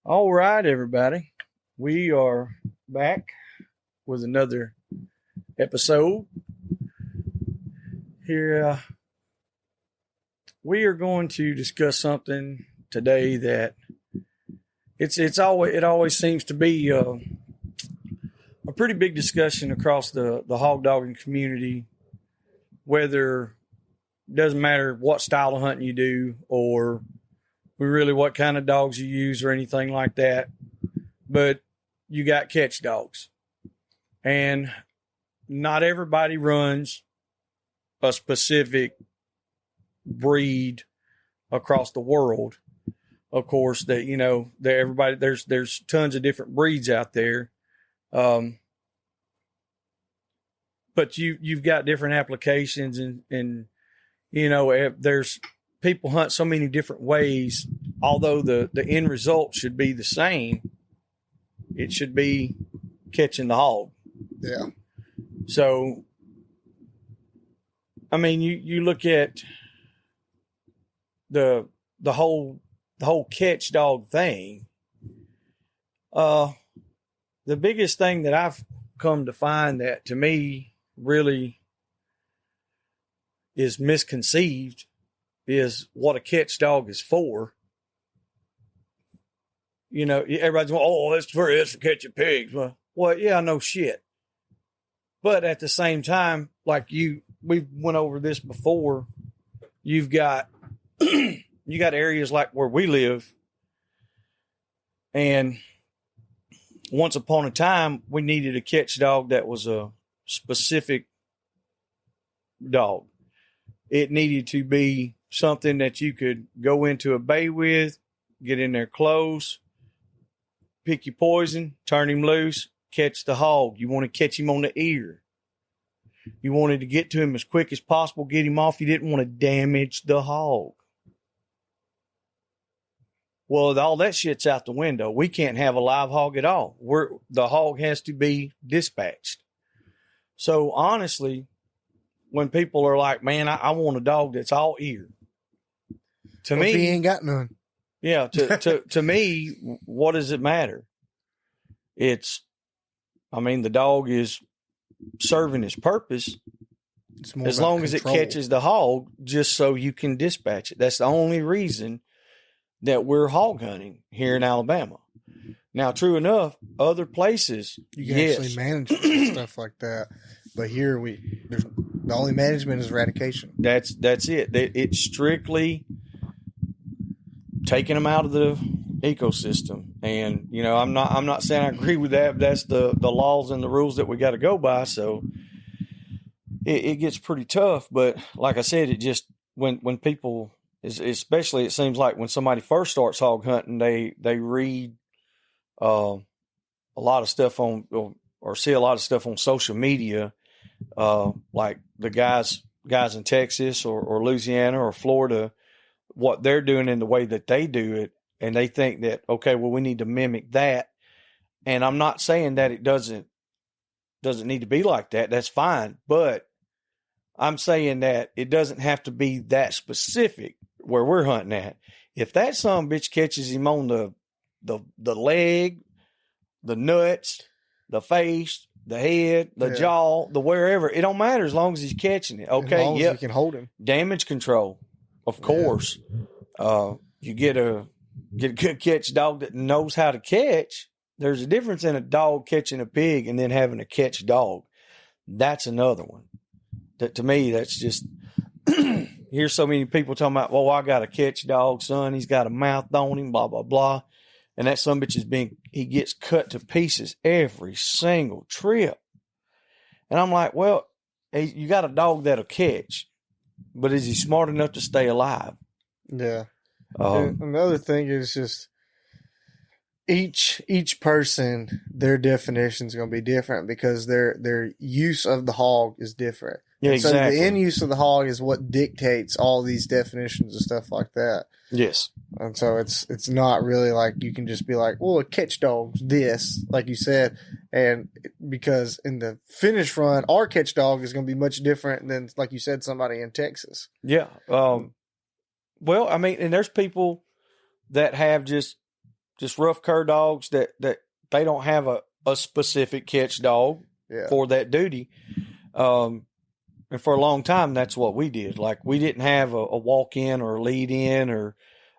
All right, everybody. We are back with another episode. Here, we are going to discuss something today that it always seems to be a pretty big discussion across the hog dogging community. Whether it doesn't matter what style of hunting you do or really what kind of dogs you use or anything like that, but you got catch dogs. And not everybody runs a specific breed across the world. Of course, that everybody there's tons of different breeds out there. But you've got different applications and there's people hunt so many different ways. Although the end result should be the same, it should be catching the hog. Yeah. So, I mean, you look at the whole catch dog thing. The biggest thing that I've come to find that to me really is misconceived is what a catch dog is for. Everybody's going, oh, it's for catching pigs. Well, yeah, no shit. But at the same time, like we went over this before, you've got you got areas like where we live, and once upon a time, we needed a catch dog that was a specific dog. It needed to be something that you could go into a bay with, get in there close, pick your poison, turn him loose, catch the hog. You want to catch him on the ear. You wanted to get to him as quick as possible, get him off. You didn't want to damage the hog. Well, all that shit's out the window. We can't have a live hog at all. The hog has to be dispatched. So honestly, when people are like, man, I want a dog that's all ear. To me, he ain't got none. Yeah, to me, what does it matter? The dog is serving its purpose as long as it catches the hog, just so you can dispatch it. That's the only reason that we're hog hunting here in Alabama. Now, true enough, other places you can actually manage stuff like that, but here the only management is eradication. That's it. It's strictly taking them out of the ecosystem. And, I'm not saying I agree with that, but that's the laws and the rules that we got to go by. So it gets pretty tough. But like I said, it just, when people, especially it seems like when somebody first starts hog hunting, they read a lot of stuff on, or see a lot of stuff on social media, like the guys in Texas or Louisiana or Florida, what they're doing in the way that they do it. And they think that, okay, well, we need to mimic that. And I'm not saying that it doesn't need to be like that. That's fine. But I'm saying that it doesn't have to be that specific where we're hunting at. If that son bitch catches him on the leg, the nuts, the face, the head, the jaw, the wherever, it don't matter as long as he's catching it. Okay, as long as you can hold him. Damage control. Of course, you get a good catch dog that knows how to catch. There's a difference in a dog catching a pig and then having a catch dog. That's another one. That to me, that's just here's so many people talking about, well, I got a catch dog, son. He's got a mouth on him, blah, blah, blah. And that son bitch he gets cut to pieces every single trip. And I'm like, well, you got a dog that'll catch. But is he smart enough to stay alive? Yeah. Another thing is just each person, their definition is going to be different because their use of the hog is different. Yeah, exactly. So the end use of the hog is what dictates all these definitions and stuff like that. Yes. And so it's not really like you can just be like, well, a catch dog's this, like you said. And because in the finish run, our catch dog is going to be much different than, like you said, somebody in Texas. Yeah. Well, I mean, and there's people that have just just rough cur dogs that they don't have a specific catch dog for that duty. And for a long time, that's what we did. Like, we didn't have a walk-in or a lead-in, or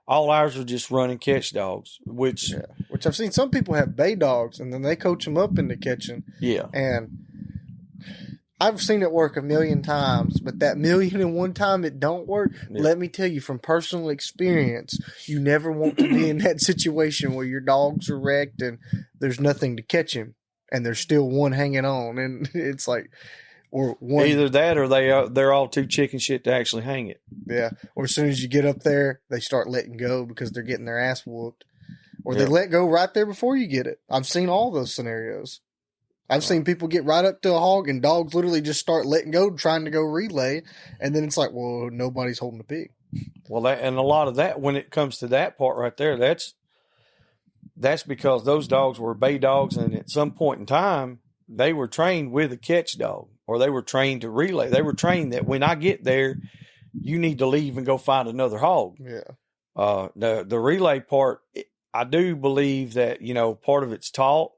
all ours were just running catch dogs, which I've seen some people have bay dogs, and then they coach them up into catching. Yeah. And I've seen it work a million times, but that 1,000,001 time it don't work. Yeah. Let me tell you from personal experience, you never want to be in that situation where your dogs are wrecked and there's nothing to catch him, and there's still one hanging on, and it's like... Or one, either that or they're all too chicken shit to actually hang it. Yeah. Or as soon as you get up there, they start letting go because they're getting their ass whooped. Or they let go right there before you get it. I've seen all those scenarios. I've seen people get right up to a hog and dogs literally just start letting go, trying to go relay. And then it's like, well, nobody's holding the pig. Well, and a lot of that, when it comes to that part right there, that's because those dogs were bay dogs. And at some point in time, they were trained with a catch dog. Or they were trained to relay. They were trained that when I get there, you need to leave and go find another hog. Yeah. The relay part, I do believe that, part of it's taught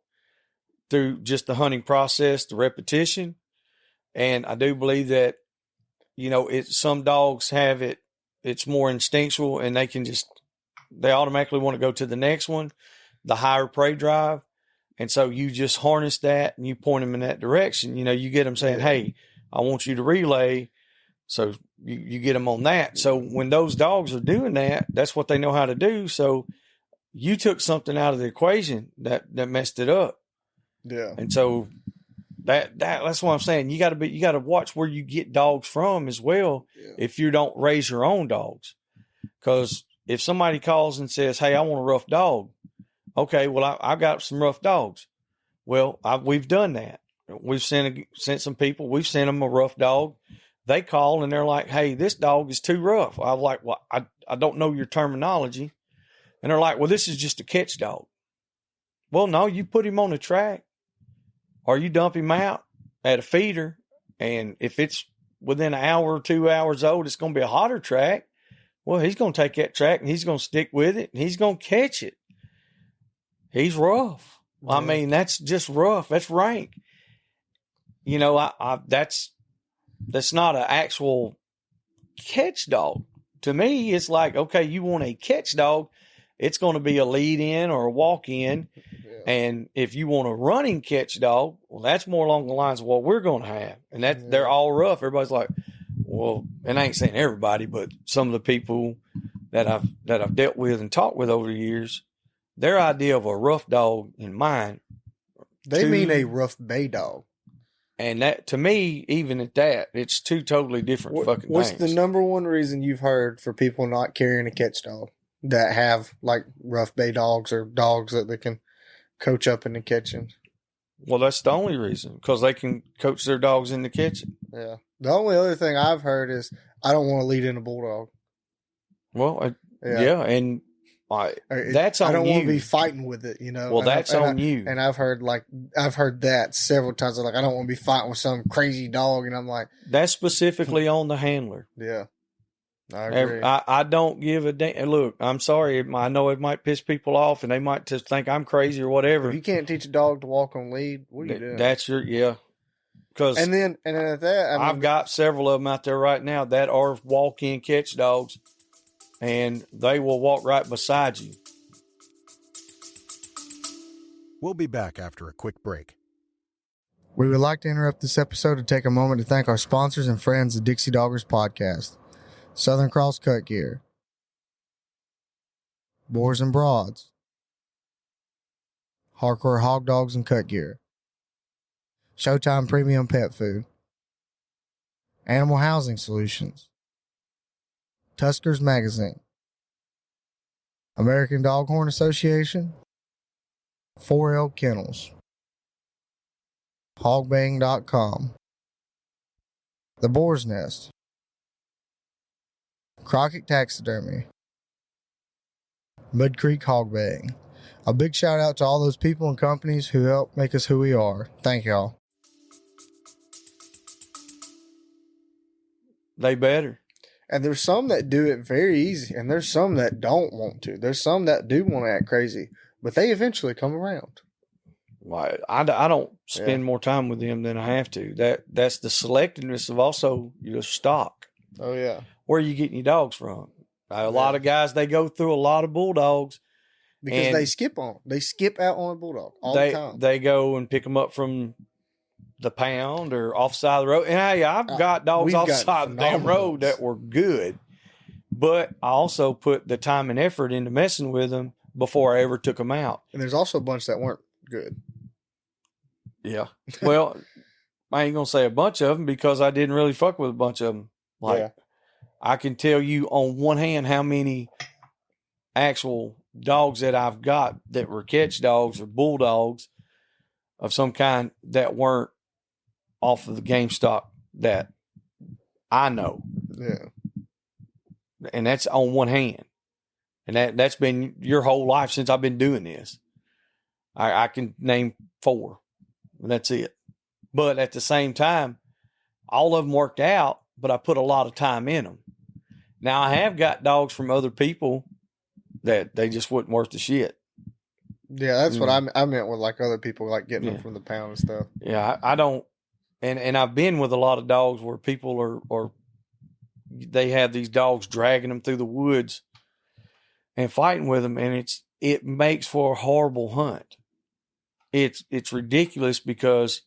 through just the hunting process, the repetition. And I do believe that, some dogs have it, it's more instinctual, and they automatically want to go to the next one, the higher prey drive. And so you just harness that and you point them in that direction. You get them saying, hey, I want you to relay. So you get them on that. So when those dogs are doing that, that's what they know how to do. So you took something out of the equation that messed it up. Yeah. And so that's what I'm saying. You got to watch where you get dogs from as well. Yeah. If you don't raise your own dogs, because if somebody calls and says, hey, I want a rough dog. Okay, well, I got some rough dogs. Well, we've done that. We've sent some people. We've sent them a rough dog. They call and they're like, "Hey, this dog is too rough." I'm like, "Well, I don't know your terminology," and they're like, "Well, this is just a catch dog." Well, no, you put him on the track, or you dump him out at a feeder, and if it's within an hour or 2 hours old, it's going to be a hotter track. Well, he's going to take that track and he's going to stick with it and he's going to catch it. He's rough. Yeah. I mean, that's just rough. That's rank. That's not an actual catch dog. To me, it's like, okay, you want a catch dog, it's going to be a lead in or a walk in. Yeah. And if you want a running catch dog, well, that's more along the lines of what we're going to have. And they're all rough. Everybody's like, well, and I ain't saying everybody, but some of the people that I've dealt with and talked with over the years, their idea of a rough dog in mind. They mean a rough bay dog. And that, to me, even at that, it's two totally different fucking what's things. What's the number one reason you've heard for people not carrying a catch dog that have like rough bay dogs or dogs that they can coach up in the kitchen? Well, that's the only reason, because they can coach their dogs in the kitchen. Yeah. The only other thing I've heard is I don't want to lead in a bulldog. Well, yeah, and that's on you. I don't want to be fighting with it, Well, that's on you. And I've heard that several times. Like, I don't want to be fighting with some crazy dog, and I'm like, that's specifically on the handler. Yeah, I agree. I don't give a damn. Look, I'm sorry. I know it might piss people off, and they might just think I'm crazy or whatever. If you can't teach a dog to walk on lead, what are you doing? That's yeah. And then at that, I've got several of them out there right now that are walk-in catch dogs, and they will walk right beside you. We'll be back after a quick break. We would like to interrupt this episode to take a moment to thank our sponsors and friends of Dixie Doggers Podcast. Southern Cross Cut Gear, Boars N Broads, Hardcore Hog Dogs and Cut Gear, Showtime Premium Pet Food, Animal Housing Solutions, Tuskers Magazine, American Doghorn Association, 4L Kennels, Hogbang.com, The Boar's Nest, Crockett Taxidermy, Mud Creek Hog Baying. A big shout out to all those people and companies who help make us who we are. Thank y'all. They better. And there's some that do it very easy, and there's some that don't want to. There's some that do want to act crazy. But they eventually come around. Why I don't spend more time with them than I have to. That's the selectiveness of also your stock. Oh, yeah. Where are you getting your dogs from? A lot of guys, they go through a lot of bulldogs. Because they skip on. They skip out on a bulldog all the time. They go and pick them up from the pound or off the side of the road. And hey, I've got dogs off the side of the damn road that were good. But I also put the time and effort into messing with them before I ever took them out. And there's also a bunch that weren't good. Yeah. Well, I ain't going to say a bunch of them because I didn't really fuck with a bunch of them. I can tell you on one hand how many actual dogs that I've got that were catch dogs or bulldogs of some kind that weren't off of the game stock that I know. Yeah. And that's on one hand. And that's been your whole life since I've been doing this. I can name 4. And that's it. But at the same time, all of them worked out, but I put a lot of time in them. Now, I have got dogs from other people that they just wasn't worth the shit. Yeah, that's what I meant with like other people, like getting them from the pound and stuff. Yeah, I don't. And I've been with a lot of dogs where people are they have these dogs dragging them through the woods and fighting with them, and it makes for a horrible hunt. It's ridiculous because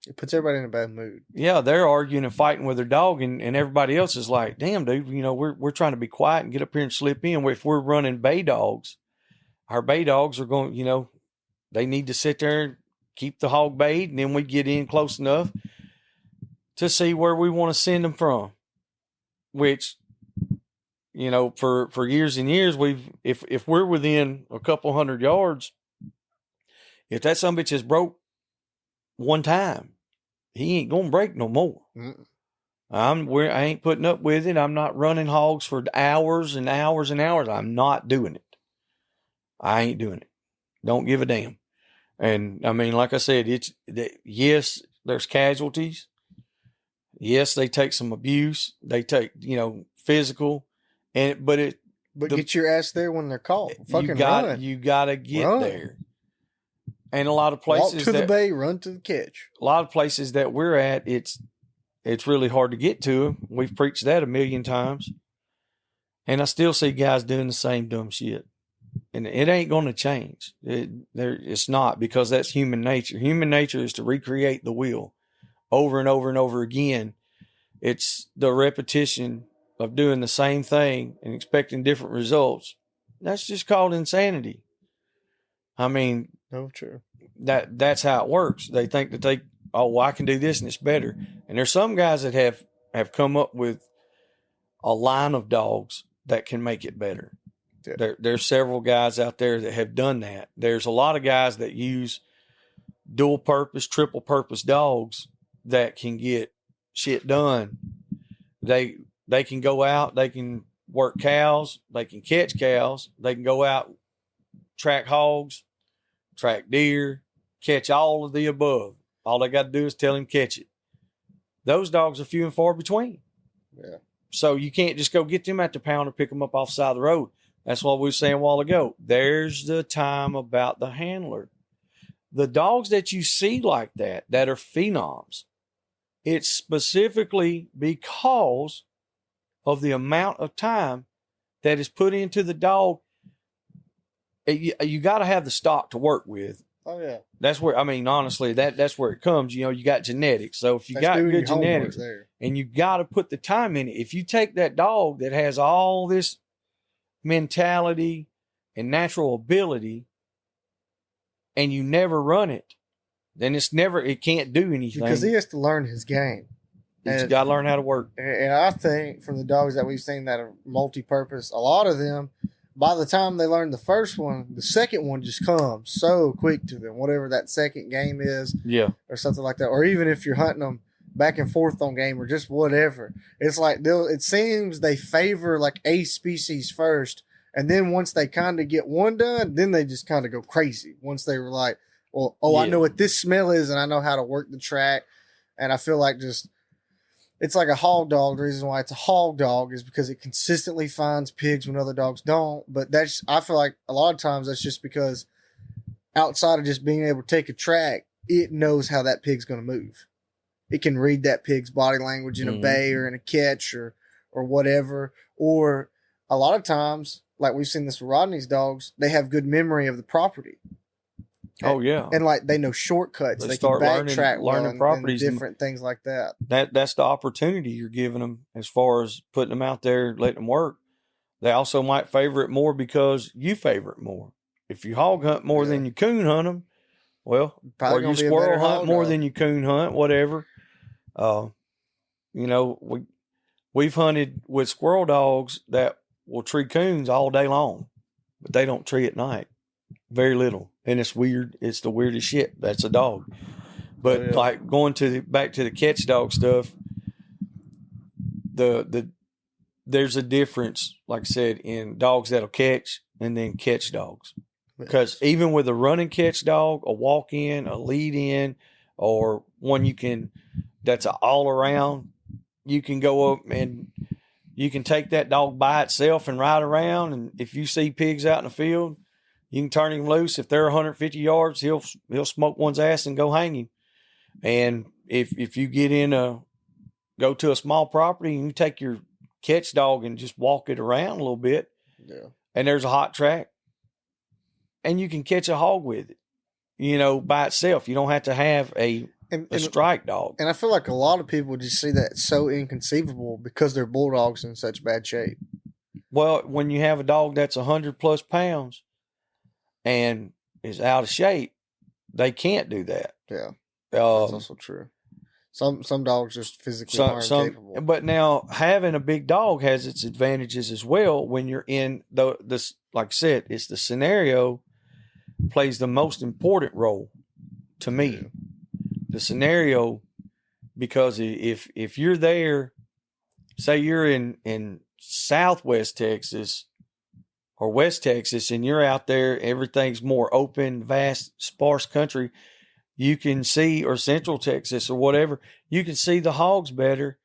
it puts everybody in a bad mood. Yeah, they're arguing and fighting with their dog, and everybody else is like, "Damn, dude, we're trying to be quiet and get up here and slip in." If we're running bay dogs, our bay dogs are going, they need to sit there and keep the hog bayed, and then we get in close enough to see where we want to send them from. Which, for years and years, if we're within a couple 100 yards. If that sumbitch is broke one time, he ain't gonna break no more. I ain't putting up with it. I'm not running hogs for hours and hours and hours. I'm not doing it. I ain't doing it. Don't give a damn. And I mean, like I said, yes, there's casualties. Yes, they take some abuse. They take physical, but get your ass there when they're called. You gotta get there. And a lot of places walk to the bay, run to the catch. A lot of places that we're at, it's really hard to get to them. We've preached that a million times, and I still see guys doing the same dumb shit. And it ain't going to change. It's not, because that's human nature. Human nature is to recreate the wheel over and over and over again. It's the repetition of doing the same thing and expecting different results. That's just called insanity. I mean. No, true. That's how it works. They think that I can do this and it's better. And there's some guys that have come up with a line of dogs that can make it better. Yeah. There's several guys out there that have done that. There's a lot of guys that use dual purpose, triple purpose dogs that can get shit done. They can go out, they can work cows, they can catch cows, they can go out, track hogs, track deer, catch all of the above. All they got to do is tell him catch it. Those dogs are few and far between. Yeah. So you can't just go get them at the pound or pick them up off the side of the road. That's what we were saying a while ago. There's the time about the handler. The dogs that you see like that are phenoms, it's specifically because of the amount of time that is put into the dog. You got to have the stock to work with. Oh, yeah. That's where, honestly, that's where it comes. You got genetics. So if you got good genetics and you got to put the time in it, if you take that dog that has all this mentality and natural ability and you never run it, then it can't do anything. Because he has to learn his game. He's got to learn how to work. And I think from the dogs that we've seen that are multi-purpose, a lot of them, by the time they learn the first one, the second one just comes so quick to them, whatever that second game is. Yeah. Or something like that. Or even if you're hunting them back and forth on game or just whatever. It's like it seems they favor like a species first. And then once they kind of get one done, then they just kind of go crazy. Once they were like, well, I know what this smell is and I know how to work the track. And I feel like it's like a hog dog. The reason why it's a hog dog is because it consistently finds pigs when other dogs don't. But I feel like a lot of times that's just because outside of just being able to take a track, it knows how that pig's going to move. It can read that pig's body language in a bay or in a catch or whatever. Or a lot of times, like we've seen this with Rodney's dogs, they have good memory of the property. Oh yeah, and like they know shortcuts. They start can backtrack learning properties, and different things like that. That's the opportunity you're giving them as far as putting them out there, letting them work. They also might favor it more because you favor it more. If you hog hunt more than you coon hunt them, well, Probably or you squirrel hunt more than you coon hunt, whatever. We've hunted with squirrel dogs that will tree coons all day long, but they don't tree at night. Very little. And it's weird. It's the weirdest shit. That's a dog. But like going back to the catch dog stuff, there's a difference, like I said, in dogs that'll catch and then catch dogs. Because even with a run and catch dog, a walk in, a lead in, or one that's an all around, you can go up and you can take that dog by itself and ride around. And if you see pigs out in the field, you can turn him loose. If they're 150 yards, he'll smoke one's ass and go hang him. And if you go to a small property and you take your catch dog and just walk it around a little bit, and there's a hot track, and you can catch a hog with it, by itself. You don't have to have a strike dog. And I feel like a lot of people just see that so inconceivable because their bulldogs in such bad shape. Well, when you have a dog that's 100+ pounds and is out of shape, they can't do that. Yeah, that's also true. Some dogs just physically aren't capable. But now having a big dog has its advantages as well. When you're in this, like I said, it's the scenario plays the most important role to me. Yeah. The scenario, because if you're there, say you're in Southwest Texas or West Texas, and you're out there, everything's more open, vast, sparse country, you can see, or Central Texas or whatever, you can see the hogs better.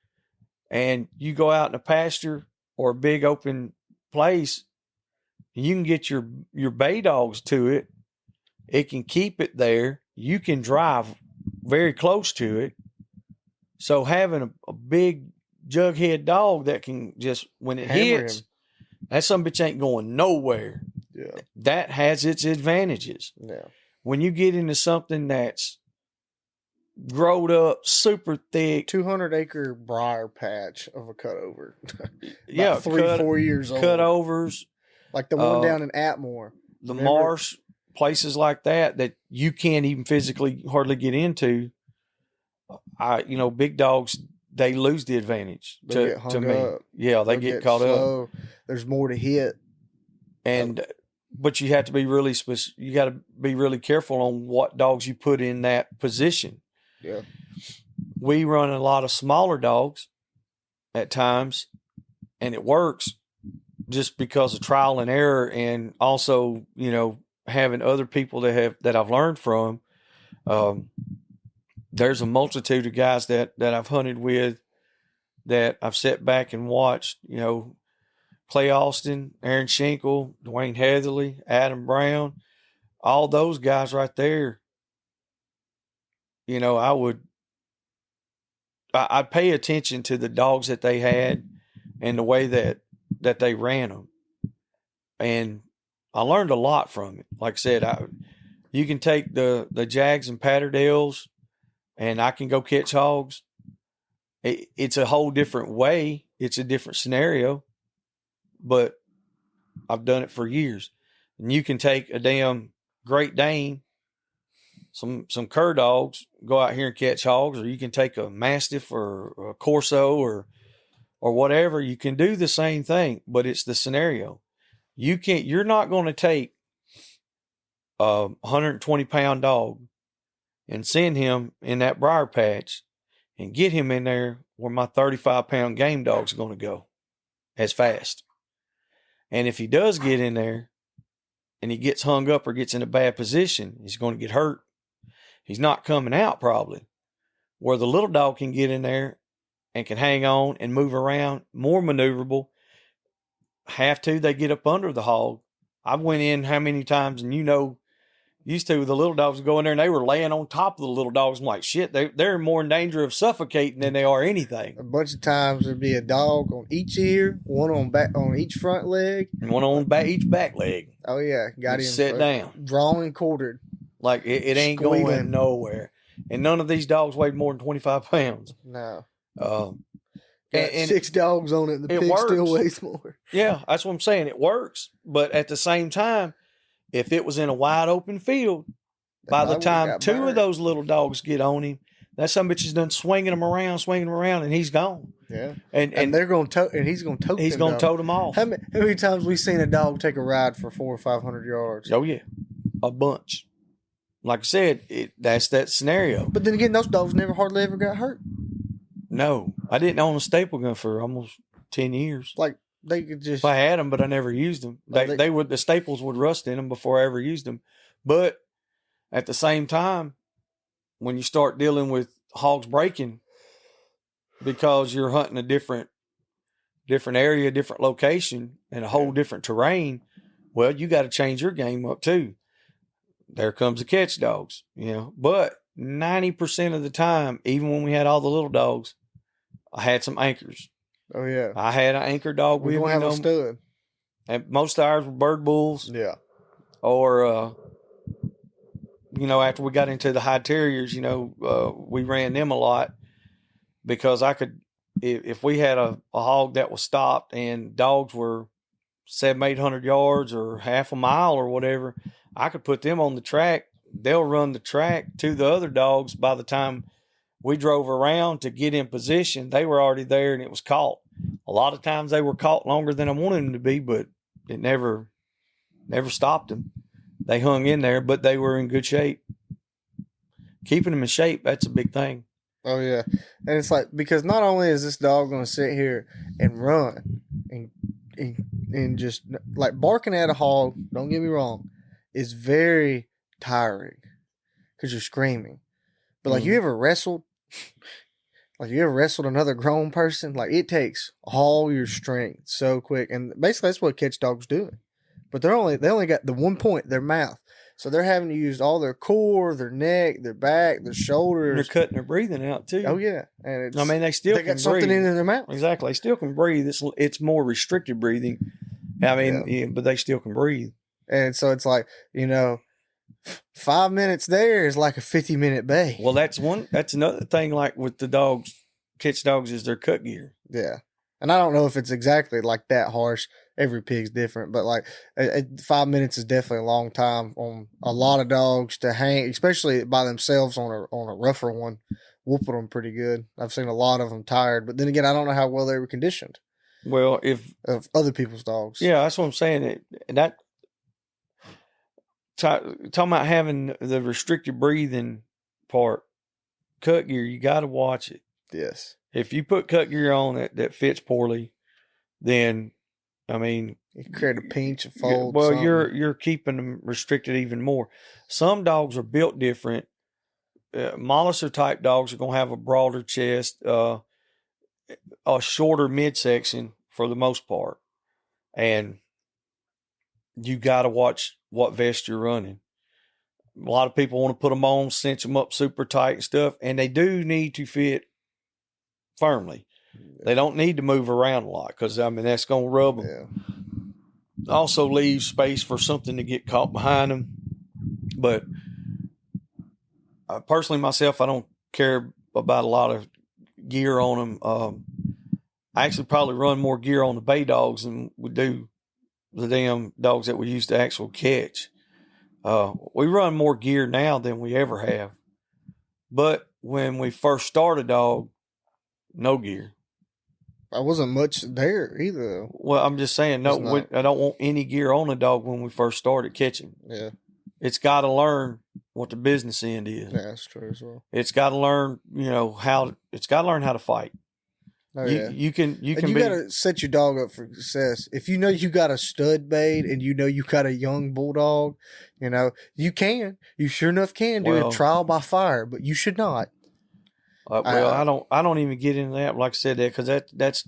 And you go out in a pasture or a big open place, you can get your bay dogs to it. It can keep it there. You can drive very close to it. So having a big jughead dog that can just, when it hits, that some bitch ain't going nowhere. Yeah. That has its advantages. Yeah. When you get into something that's growed up, super thick, 200-acre briar patch of a cutover. Yeah, 4 years old. Cutovers, like the one down in Atmore. The marsh, places like that you can't even physically hardly get into. Big dogs, they lose the advantage to me. Up. Yeah, they get caught slow. Up. There's more to hit. But you have to be really you got to be really careful on what dogs you put in that position. Yeah. We run a lot of smaller dogs at times, and it works just because of trial and error, and also, having other people that I've learned from. There's a multitude of guys that I've hunted with that I've sat back and watched, Clay Austin, Aaron Schenkel, Dwayne Heatherly, Adam Brown, all those guys right there. I'd pay attention to the dogs that they had and the way that they ran them. And I learned a lot from it. Like I said, you can take the Jags and Patterdales, and I can go catch hogs. It's a whole different way. It's a different scenario, but I've done it for years. And you can take a damn Great Dane, some cur dogs, go out here and catch hogs, or you can take a Mastiff or a Corso or whatever. You can do the same thing, but it's the scenario. You're not going to take a 120-pound dog and send him in that briar patch and get him in there where my 35-pound game dog's going to go as fast. And if he does get in there and he gets hung up or gets in a bad position, he's going to get hurt. He's not coming out probably. Where the little dog can get in there and can hang on and move around, more maneuverable. They get up under the hog. I've went in how many times, and Used to, the little dogs would go in there and they were laying on top of the little dogs. I'm like, shit, they're more in danger of suffocating than they are anything. A bunch of times there'd be a dog on each ear, one on each front leg, And one on each back leg. Oh yeah, got him sit down, drawn and quartered. Like it ain't Squealing. going nowhere. And none of these dogs weighed more than 25 pounds. No. And 6 dogs on it, and the pig works. still weighs more. Yeah, that's what I'm saying. It works. But at the same time, if it was in a wide open field, by the time 2 of those little dogs get on him, that son of a bitch is done swinging him around, and he's gone. Yeah, and they're going to and he's going to tote. He's going to tote them off. How many times we seen a dog take a ride for 400 or 500 yards? Oh yeah, a bunch. Like I said, that's that scenario. But then again, those dogs never hardly ever got hurt. No, I didn't own a staple gun for almost 10 years. Like they could just. I had them, but I never used them. The staples would rust in them before I ever used them. But at the same time, when you start dealing with hogs breaking, because you're hunting a different area, different location, and a whole different terrain, well, you got to change your game up too. There comes the catch dogs, But 90% of the time, even when we had all the little dogs, I had some anchors. Oh yeah, I had an anchor dog. We don't have a stud. And most of ours were bird bulls. Yeah. Or, after we got into the high terriers, we ran them a lot because I could, if we had a hog that was stopped and dogs were 700-800 yards or half a mile or whatever, I could put them on the track. They'll run the track to the other dogs. By the time we drove around to get in position, they were already there and it was caught. A lot of times they were caught longer than I wanted them to be, but it never stopped them. They hung in there, but they were in good shape. Keeping them in shape, that's a big thing. Oh yeah, and it's like, because not only is this dog going to sit here and run and just like barking at a hog, don't get me wrong, is very tiring because you're screaming. But like, you ever wrestled? Like, you ever wrestled another grown person? Like, it takes all your strength so quick, and basically that's what catch dogs doing. But they only got the one point, their mouth. So they're having to use all their core, their neck, their back, their shoulders. They're cutting their breathing out too. Oh yeah, and they still they can got something breathe. in their mouth. Exactly, they still can breathe. It's more restricted breathing. But they still can breathe. And so it's like, 5 minutes there is like a 50-minute bay. Well, that's another thing. Like with the dogs, catch dogs, is their cut gear. Yeah, and I don't know if it's exactly like that harsh. Every pig's different, but like 5 minutes is definitely a long time on a lot of dogs to hang, especially by themselves on a rougher one, whooping them pretty good. I've seen a lot of them tired, but then again, I don't know how well they were conditioned. Well, of other people's dogs, yeah, that's what I'm saying. Talking about having the restricted breathing part, cut gear, you got to watch it. Yes, if you put cut gear on that fits poorly, then you create a pinch, a fold. Well, something. you're keeping them restricted even more. Some dogs are built different. Molliser type dogs are going to have a broader chest, a shorter midsection for the most part, and you got to watch what vest you're running. A lot of people want to put them on, cinch them up super tight and stuff, and they do need to fit firmly. They don't need to move around a lot because, that's going to rub them. Yeah. Also leaves space for something to get caught behind them. But personally, myself, I don't care about a lot of gear on them. I actually probably run more gear on the bay dogs than we do the damn dogs that we used to actually catch. We run more gear now than we ever have. But when we first started dog, no gear. I wasn't much there either. Well, I'm just saying, I don't want any gear on a dog when we first started catching. Yeah. It's got to learn what the business end is. Yeah, that's true as well. It's got to learn, how to fight. Oh, yeah. You got to set your dog up for success. If you know you got a stud bait and you know you got a young bulldog, you sure enough can do a trial by fire, but you should not. I don't even get into that. Like I said, that because that's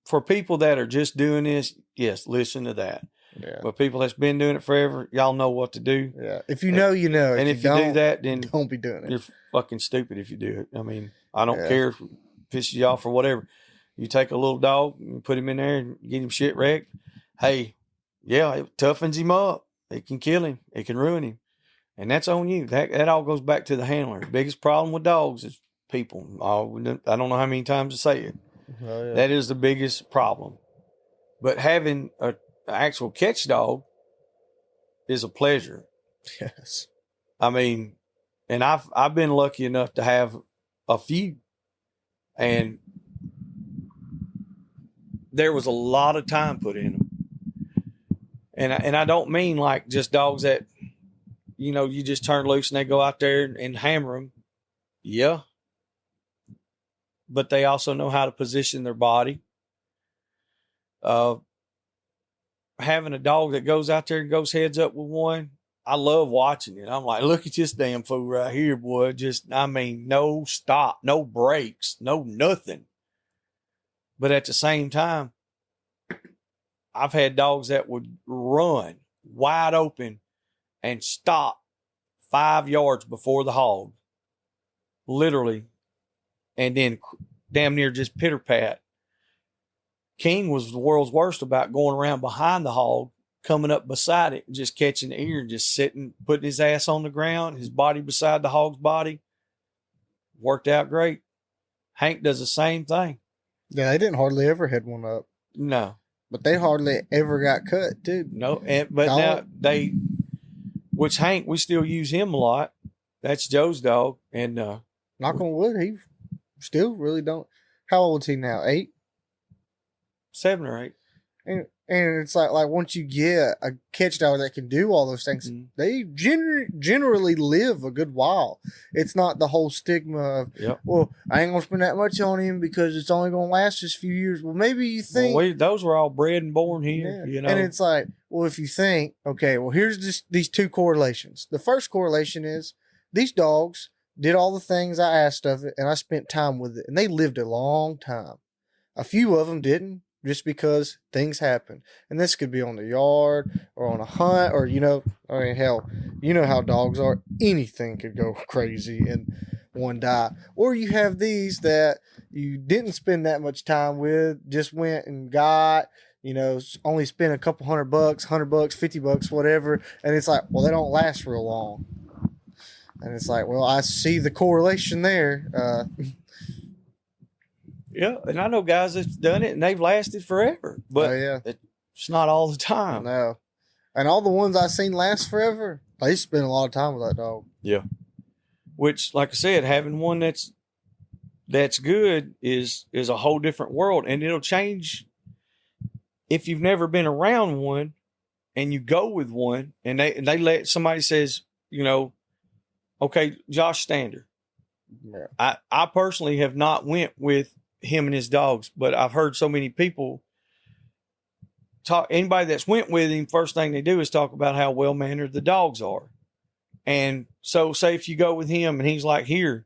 for people that are just doing this. Yes, listen to that. Yeah. But people that's been doing it forever, y'all know what to do. Yeah. If you know, you know. And if you do that, then don't be doing it. You're fucking stupid if you do it. I mean, I don't Yeah. care if it pisses you off or whatever. You take a little dog and put him in there and get him shit wrecked. Hey, yeah, it toughens him up. It can kill him. It can ruin him. And that's on you. That all goes back to the handler. The biggest problem with dogs is people. I don't know how many times to say it. Oh, yeah. That is the biggest problem. But having an actual catch dog is a pleasure. Yes. I mean, and I've been lucky enough to have a few, and there was a lot of time put in them. And I don't mean like just dogs that, you just turn loose and they go out there and hammer them. Yeah. But they also know how to position their body. Having a dog that goes out there and goes heads up with one, I love watching it. I'm like, look at this damn fool right here, boy. No stop, no brakes, no nothing. But at the same time, I've had dogs that would run wide open and stop 5 yards before the hog, literally, and then damn near just pitter pat. King was the world's worst about going around behind the hog, coming up beside it, and just catching the ear and just sitting, putting his ass on the ground, his body beside the hog's body. Worked out great. Hank does the same thing. Yeah, they didn't hardly ever head one up. No. But they hardly ever got cut, too. No, which Hank, we still use him a lot. That's Joe's dog. And knock on wood, he still really don't. How old is he now? 8? 7 or 8. And it's like once you get a catch dog that can do all those things, they generally live a good while. It's not the whole stigma of, well, I ain't gonna spend that much on him because it's only gonna last just a few years. Well, maybe you think those were all bred and born here, And it's like, well, if you think, okay, well, here's these two correlations. The first correlation is these dogs did all the things I asked of it, and I spent time with it, and they lived a long time. A few of them didn't. Just because things happen. And this could be on the yard or on a hunt or, hell, you know how dogs are. Anything could go crazy and one die. Or you have these that you didn't spend that much time with, just went and got, only spent a couple $100, $100, $50, whatever. And it's like, well, they don't last real long. And it's like, well, I see the correlation there. Yeah, and I know guys that's done it and they've lasted forever, but it's not all the time. No, and all the ones I've seen last forever, they spend a lot of time with that dog. Yeah, which, like I said, having one that's good is a whole different world, and it'll change if you've never been around one, and you go with one, and they let somebody says, okay, Josh Stander. Yeah. I personally have not went with him and his dogs, but I've heard so many people talk. Anybody that's went with him, first thing they do is talk about how well mannered the dogs are. And so, say if you go with him and he's like, here's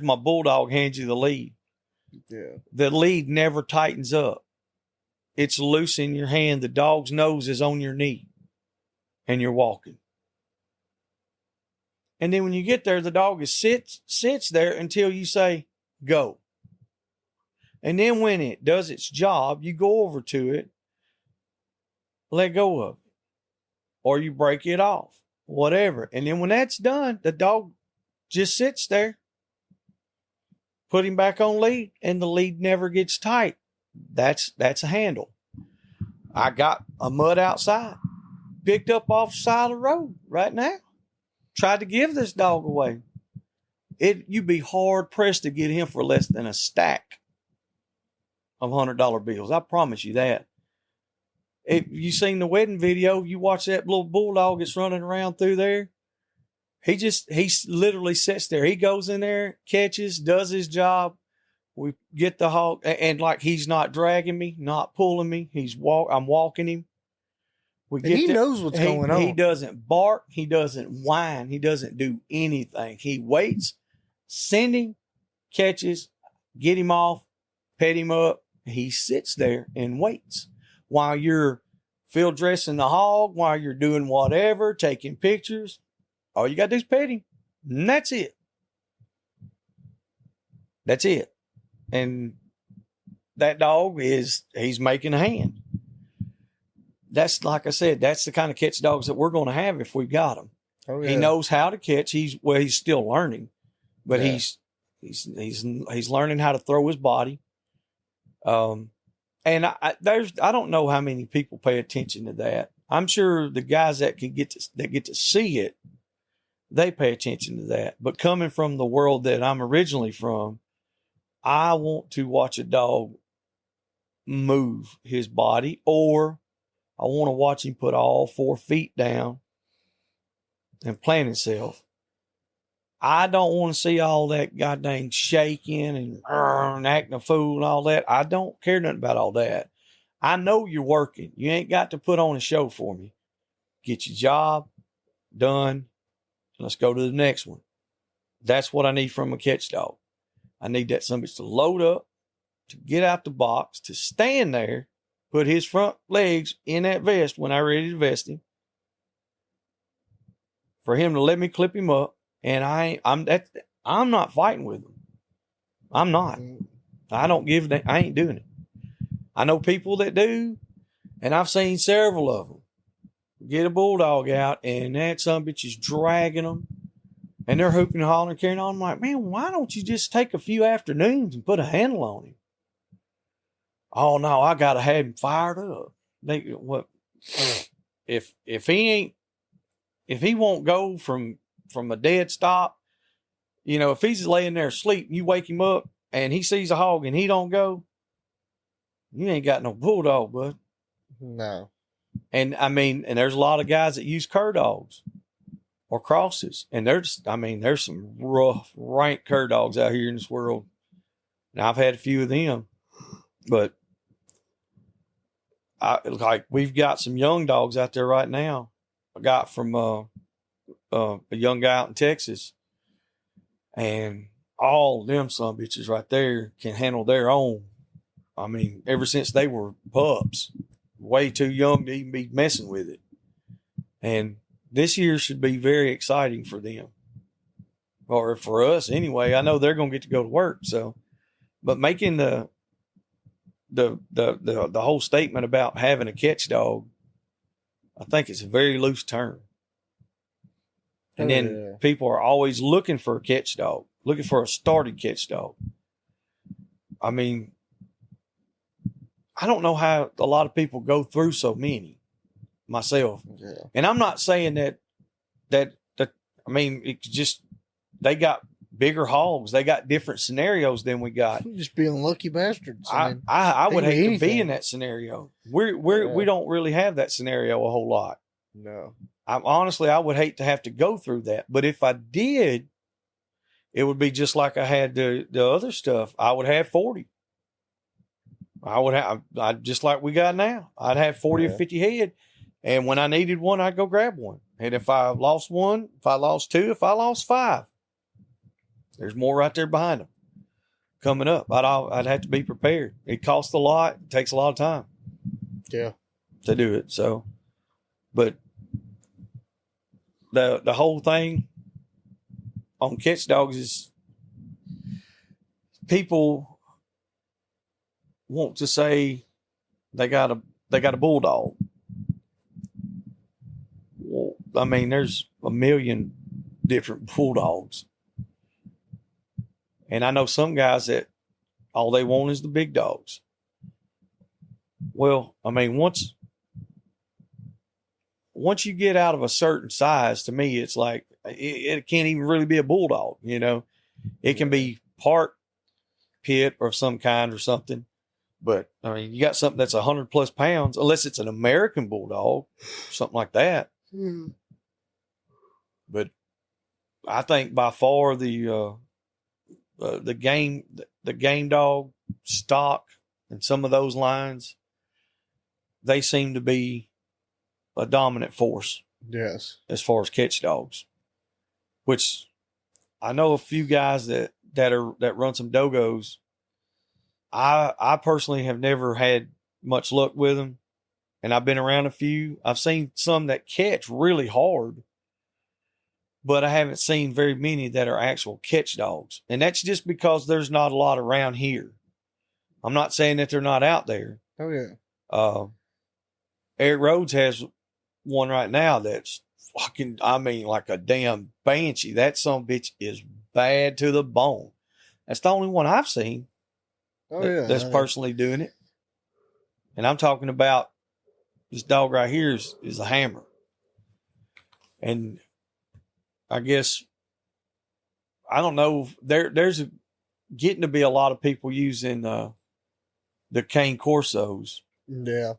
my bulldog, hands you the lead. Yeah, the lead never tightens up. It's loose in your hand. The dog's nose is on your knee, and you're walking. And then when you get there, the dog sits there until you say go. And then when it does its job, you go over to it, let go of it, or you break it off, whatever. And then when that's done, the dog just sits there. Put him back on lead, and the lead never gets tight. That's a handle. I got a mud outside, picked up off the side of the road right now. Tried to give this dog away. You'd be hard pressed to get him for less than a stack of $100 bills. I promise you that. If you seen the wedding video, you watch that little bulldog that's running around through there. He literally sits there. He goes in there, catches, does his job. We get the hog, and like he's not dragging me, not pulling me. I'm walking him. He knows what's going on. He doesn't bark. He doesn't whine. He doesn't do anything. He waits, send him, catches, get him off, pet him up. He sits there and waits while you're field dressing the hog while you're doing whatever, taking pictures. All you got to do is pet him. And that's it. That's it. And that dog he's making a hand. That's, like I said, that's the kind of catch dogs that we're going to have if we got them. Oh, yeah. He knows how to catch. He's still learning, but Yeah. he's learning how to throw his body. And I don't know how many people pay attention to that. I'm sure the guys that get to see it, they pay attention to that. But coming from the world that I'm originally from, I want to watch a dog move his body, or I want to watch him put all 4 feet down and plant himself. I don't want to see all that goddamn shaking and acting a fool and all that. I don't care nothing about all that. I know you're working. You ain't got to put on a show for me. Get your job done. Let's go to the next one. That's what I need from a catch dog. I need that somebody to load up, to get out the box, to stand there, put his front legs in that vest when I'm ready to vest him, for him to let me clip him up. And I'm not fighting with him. I'm not. I don't give that. I ain't doing it. I know people that do, and I've seen several of them get a bulldog out, and that sumbitch is dragging them, and they're hooping and hollering, carrying on. I'm like, man, why don't you just take a few afternoons and put a handle on him? Oh no, I gotta have him fired up. If he won't go from a dead stop, if he's laying there asleep and you wake him up and he sees a hog and he don't go, you ain't got no bulldog, bud. No. And there's a lot of guys that use cur dogs or crosses, and there's some rough, rank cur dogs out here in this world. And I've had a few of them, but we've got some young dogs out there right now. I got from a young guy out in Texas, and all them son bitches right there can handle their own. Ever since they were pups, way too young to even be messing with it. And this year should be very exciting for them, or for us anyway. I know they're going to get to go to work. So, but making the whole statement about having a catch dog, I think it's a very loose term. And then people are always looking for a catch dog, looking for a started catch dog. I don't know how a lot of people go through so many myself. Yeah. And I'm not saying that it's just, they got bigger hogs. They got different scenarios than we got. Just being lucky bastards. I would hate to be in that scenario. We don't really have that scenario a whole lot. No. Honestly, I would hate to have to go through that. But if I did, it would be just like I had the other stuff. I would have 40. I'd just like we got now. I'd have 40 or 50 head. And when I needed one, I'd go grab one. And if I lost one, if I lost 2, if I lost 5, there's more right there behind them coming up. I'd have to be prepared. It costs a lot. It takes a lot of time. Yeah. To do it. So, but the whole thing on catch dogs is people want to say they got a bulldog. Well, there's a million different bulldogs. And I know some guys that all they want is the big dogs. Well, once you get out of a certain size, to me, it's like it can't even really be a bulldog. It can be part pit of some kind or something. But you got something that's 100+ pounds, unless it's an American bulldog, something like that. Mm. But I think by far the game dog stock and some of those lines, they seem to be a dominant force. Yes. As far as catch dogs, which I know a few guys that run some dogos. I personally have never had much luck with them. and I've been around a few. I've seen some that catch really hard, but I haven't seen very many that are actual catch dogs. And that's just because there's not a lot around here. I'm not saying that they're not out there. Oh, yeah. Eric Rhodes has one right now that's fucking, I mean, like a damn banshee. That son of a bitch is bad to the bone. That's the only one I've seen that's personally doing it. And I'm talking about this dog right here is a hammer. And I guess, I don't know, there's getting to be a lot of people using the cane corsos. Yeah.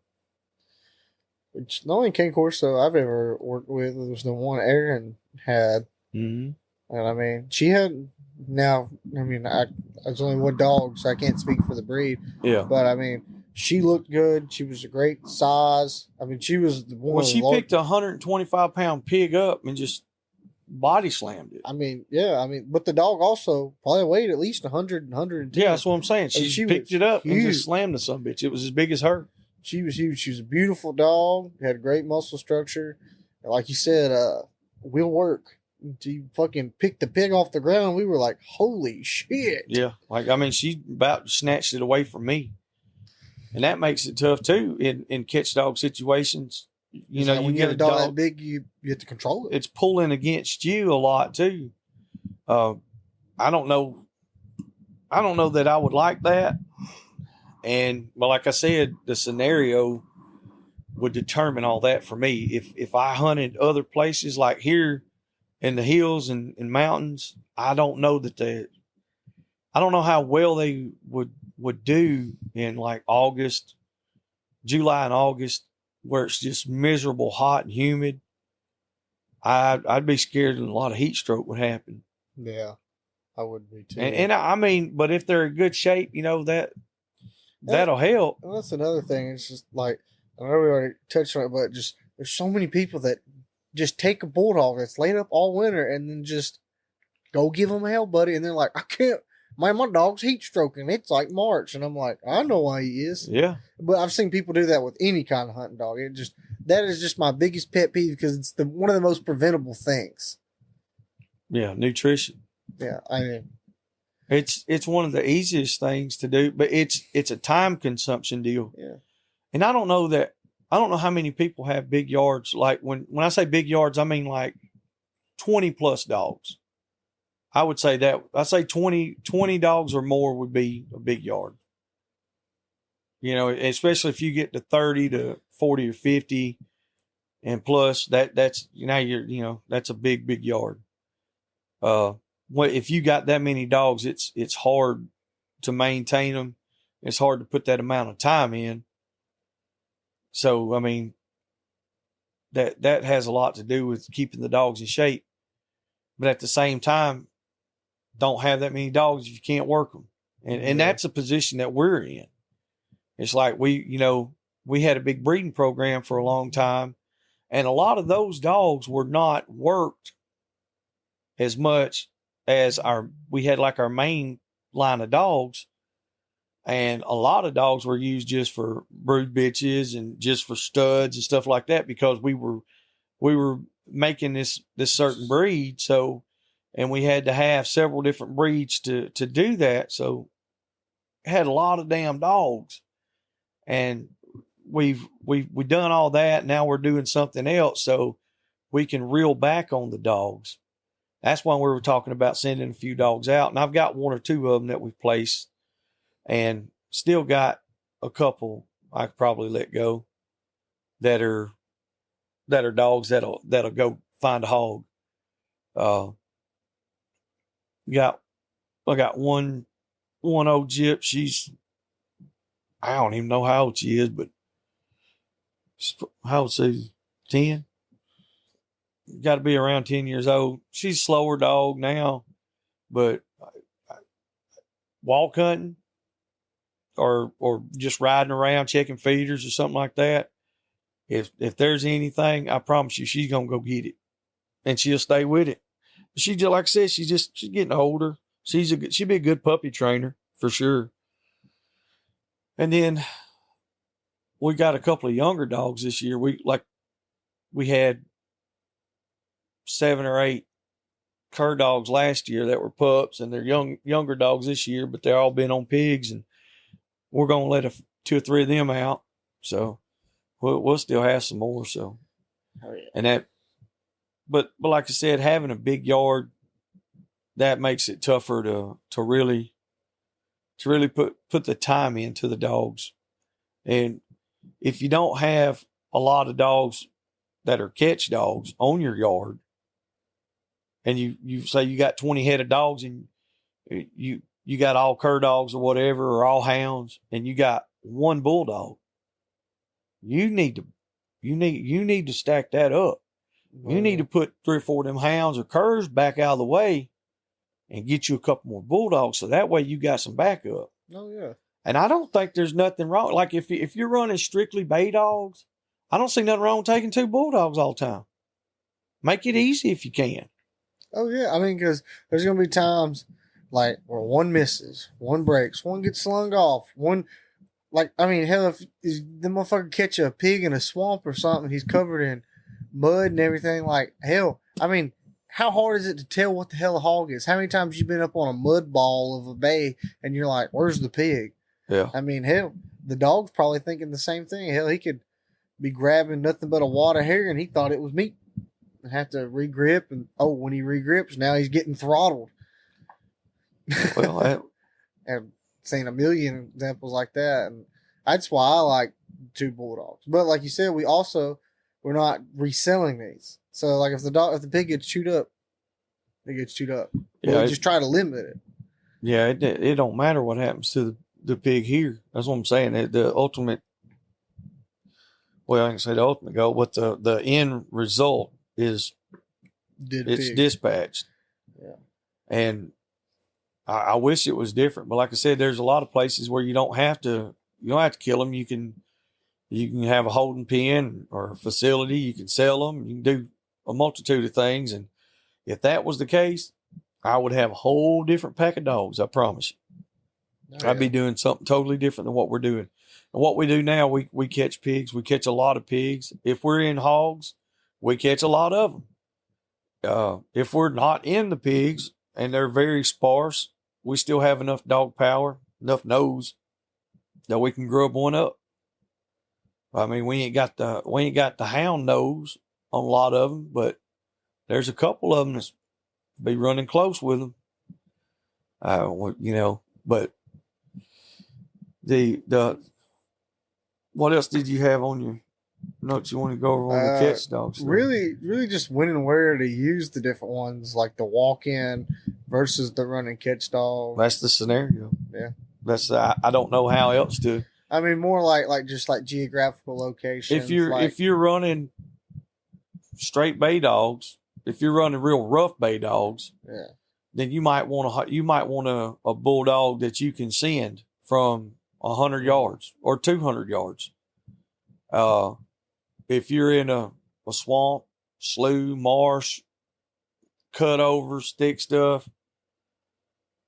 Which the only cane corso I've ever worked with was the one Aaron had. Mm-hmm. And I mean, she had now, I mean, I was only one dog, so I can't speak for the breed. Yeah. But I mean, she looked good. She was a great size. I mean, she was the one. Well, she picked a 125-pound pig up and just body slammed it. I mean, yeah. I mean, but the dog also probably weighed at least 100, 110. Yeah, that's what I'm saying. She picked it up and just slammed the son of a bitch. It was as big as her. She was huge. She was a beautiful dog. Had a great muscle structure. And like you said, will work. She fucking picked the pig off the ground. We were like, holy shit. Yeah. Like, I mean, she about snatched it away from me. And that makes it tough, too, in catch dog situations. You know, when you get a dog that big, you have to control it. It's pulling against you a lot, too. I don't know that I would like that. And, well, like I said, the scenario would determine all that for me. If I hunted other places like here in the hills and mountains, I don't know how well they would do in like July and August, where it's just miserable, hot and humid. I'd be scared that a lot of heat stroke would happen. Yeah, I would be too. And I mean, but if they're in good shape, you know, that'll help. And that's another thing. It's just like, I know we already touched on it, but just there's so many people that just take a bulldog that's laid up all winter and then just go give them hell, buddy. And they're like, I can't. My dog's heat stroking. It's like March. And I'm like, I know why he is. Yeah. But I've seen people do that with any kind of hunting dog. That is just my biggest pet peeve because it's one of the most preventable things. Yeah. Nutrition. Yeah. I mean, it's one of the easiest things to do, but it's a time consumption deal. Yeah. And I don't know how many people have big yards. Like when I say big yards, I mean like 20 plus dogs. I would say that. I say 20 dogs or more would be a big yard. You know, especially if you get to 30 to 40 or 50 and plus that's that's a big yard. If you got that many dogs, it's hard to maintain them. It's hard to put that amount of time in. So, I mean, that has a lot to do with keeping the dogs in shape. But at the same time, don't have that many dogs if you can't work them. And that's a position that we're in. It's like we had a big breeding program for a long time, and a lot of those dogs were not worked as much as we had like our main line of dogs. And a lot of dogs were used just for brood bitches and just for studs and stuff like that because we were making this certain breed. So, and we had to have several different breeds to do that. So had a lot of damn dogs, and we've done all that. Now we're doing something else so we can reel back on the dogs. That's why we were talking about sending a few dogs out. And I've got one or two of them that we've placed and still got a couple I could probably let go that are dogs that'll go find a hog. I got one old gyp. I don't even know how old she is, but how old is she? 10? Got to be around 10 years old. She's a slower dog now, but walk hunting or just riding around checking feeders or something like that. If there's anything, I promise you, she's gonna go get it, and she'll stay with it. She just, like I said, she's getting older. She'd be a good puppy trainer for sure. And then we got a couple of younger dogs this year. We had 7 or 8 cur dogs last year that were pups, and they're younger dogs this year, but they're all been on pigs, and we're gonna let 2 or 3 of them out. So we'll still have some more. So, Oh yeah. and that, but like I said, having a big yard, that makes it tougher to really put the time into the dogs. And if you don't have a lot of dogs that are catch dogs on your yard, and you say you got 20 head of dogs, and you got all cur dogs or whatever, or all hounds, and you got one bulldog, you need to stack that up. Oh, You need to put 3 or 4 of them hounds or curs back out of the way and get you a couple more bulldogs, so that way you got some backup. Oh yeah. And I don't think there's nothing wrong. Like if you're running strictly bay dogs, I don't see nothing wrong with taking 2 bulldogs all the time. Make it easy if you can. Oh yeah. I mean, because there's gonna be times like where one misses, one breaks, one gets slung off, one. Like, I mean, hell, if the motherfucker catch a pig in a swamp or something, he's covered in mud and everything. Like, hell, I mean, how hard is it to tell what the hell a hog is? How many times you been up on a mud ball of a bay and you're like, where's the pig? Yeah. I mean, hell, the dog's probably thinking the same thing. Hell, he could be grabbing nothing but a wad of hair and he thought it was meat and have to regrip. And, when he regrips, now he's getting throttled. Well, And seen a million examples like that, and that's why I like 2 bulldogs. But like you said, we're not reselling these. So like if the pig gets chewed up, it gets chewed up. Yeah, We just try to limit it. yeah, it don't matter what happens to the pig here. That's what I'm saying. The ultimate, well, I can say the ultimate goal, but the end result is it's Pig. dispatched. Yeah. And I wish it was different, but like I said, there's a lot of places where you don't have to kill them. You can have a holding pen or a facility. You can sell them. You can do a multitude of things. And if that was the case, I would have a whole different pack of dogs. I promise you. Oh, I'd be doing something totally different than what we're doing. And what we do now, we catch pigs. We catch a lot of pigs. If we're in hogs, we catch a lot of them. If we're not in the pigs and they're very sparse, we still have enough dog power, enough nose that we can grub one up. I mean, we ain't got the hound nose on a lot of them, but there's a couple of them that's be running close with them. But the what else did you have on your notes you want to go over on the catch dogs? Really just when and where to use the different ones, like the walk-in versus the run and catch dog. That's the scenario. Yeah. That's I don't know how else to. I mean, more like just like geographical locations. If you're running straight bay dogs, if you're running real rough bay dogs, yeah, then you might want a bulldog that you can send from 100 yards or 200 yards. If you're in a swamp, slough, marsh, cut over, stick stuff,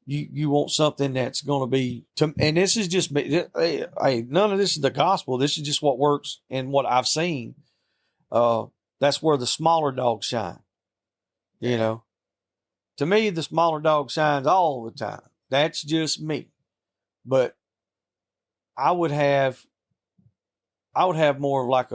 you want something that's going to be, and this is just, hey, none of this is the gospel. This is just what works and what I've seen. That's where the smaller dogs shine. You know, to me, the smaller dog shines all the time. That's just me. But I would have more of like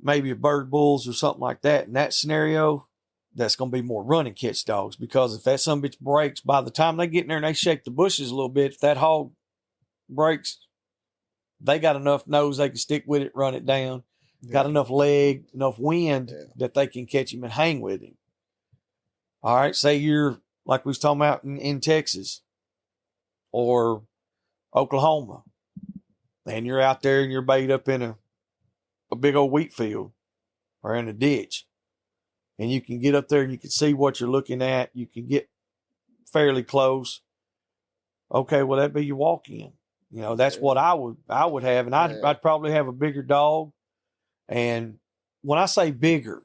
maybe a bird bulls or something like that in that scenario. That's going to be more running catch dogs, because if that son bitch breaks, by the time they get in there and they shake the bushes a little bit, if that hog breaks, they got enough nose they can stick with it, run it down. Yeah. Got enough leg, enough wind that they can catch him and hang with him. All right, say you're like we was talking about in Texas or Oklahoma, and you're out there and you're bait up in a big old wheat field or in a ditch. And you can get up there and you can see what you're looking at. You can get fairly close. Okay, well, that'd be your walk-in. You know, that's what I would have. And I'd probably have a bigger dog. And when I say bigger,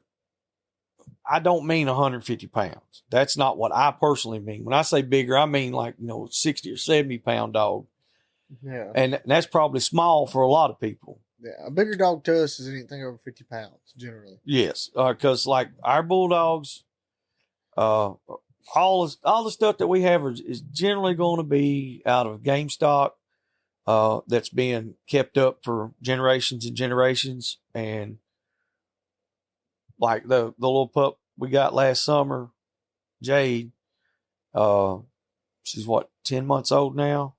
I don't mean 150 pounds. That's not what I personally mean. When I say bigger, I mean like, 60 or 70 pound dog. Yeah. And that's probably small for a lot of people. Yeah. A bigger dog to us is anything over 50 pounds, generally. Yes. Because like our bulldogs, all the stuff that we have is generally going to be out of game stock that's being kept up for generations and generations. And like the little pup we got last summer, Jade, she's 10 months old now?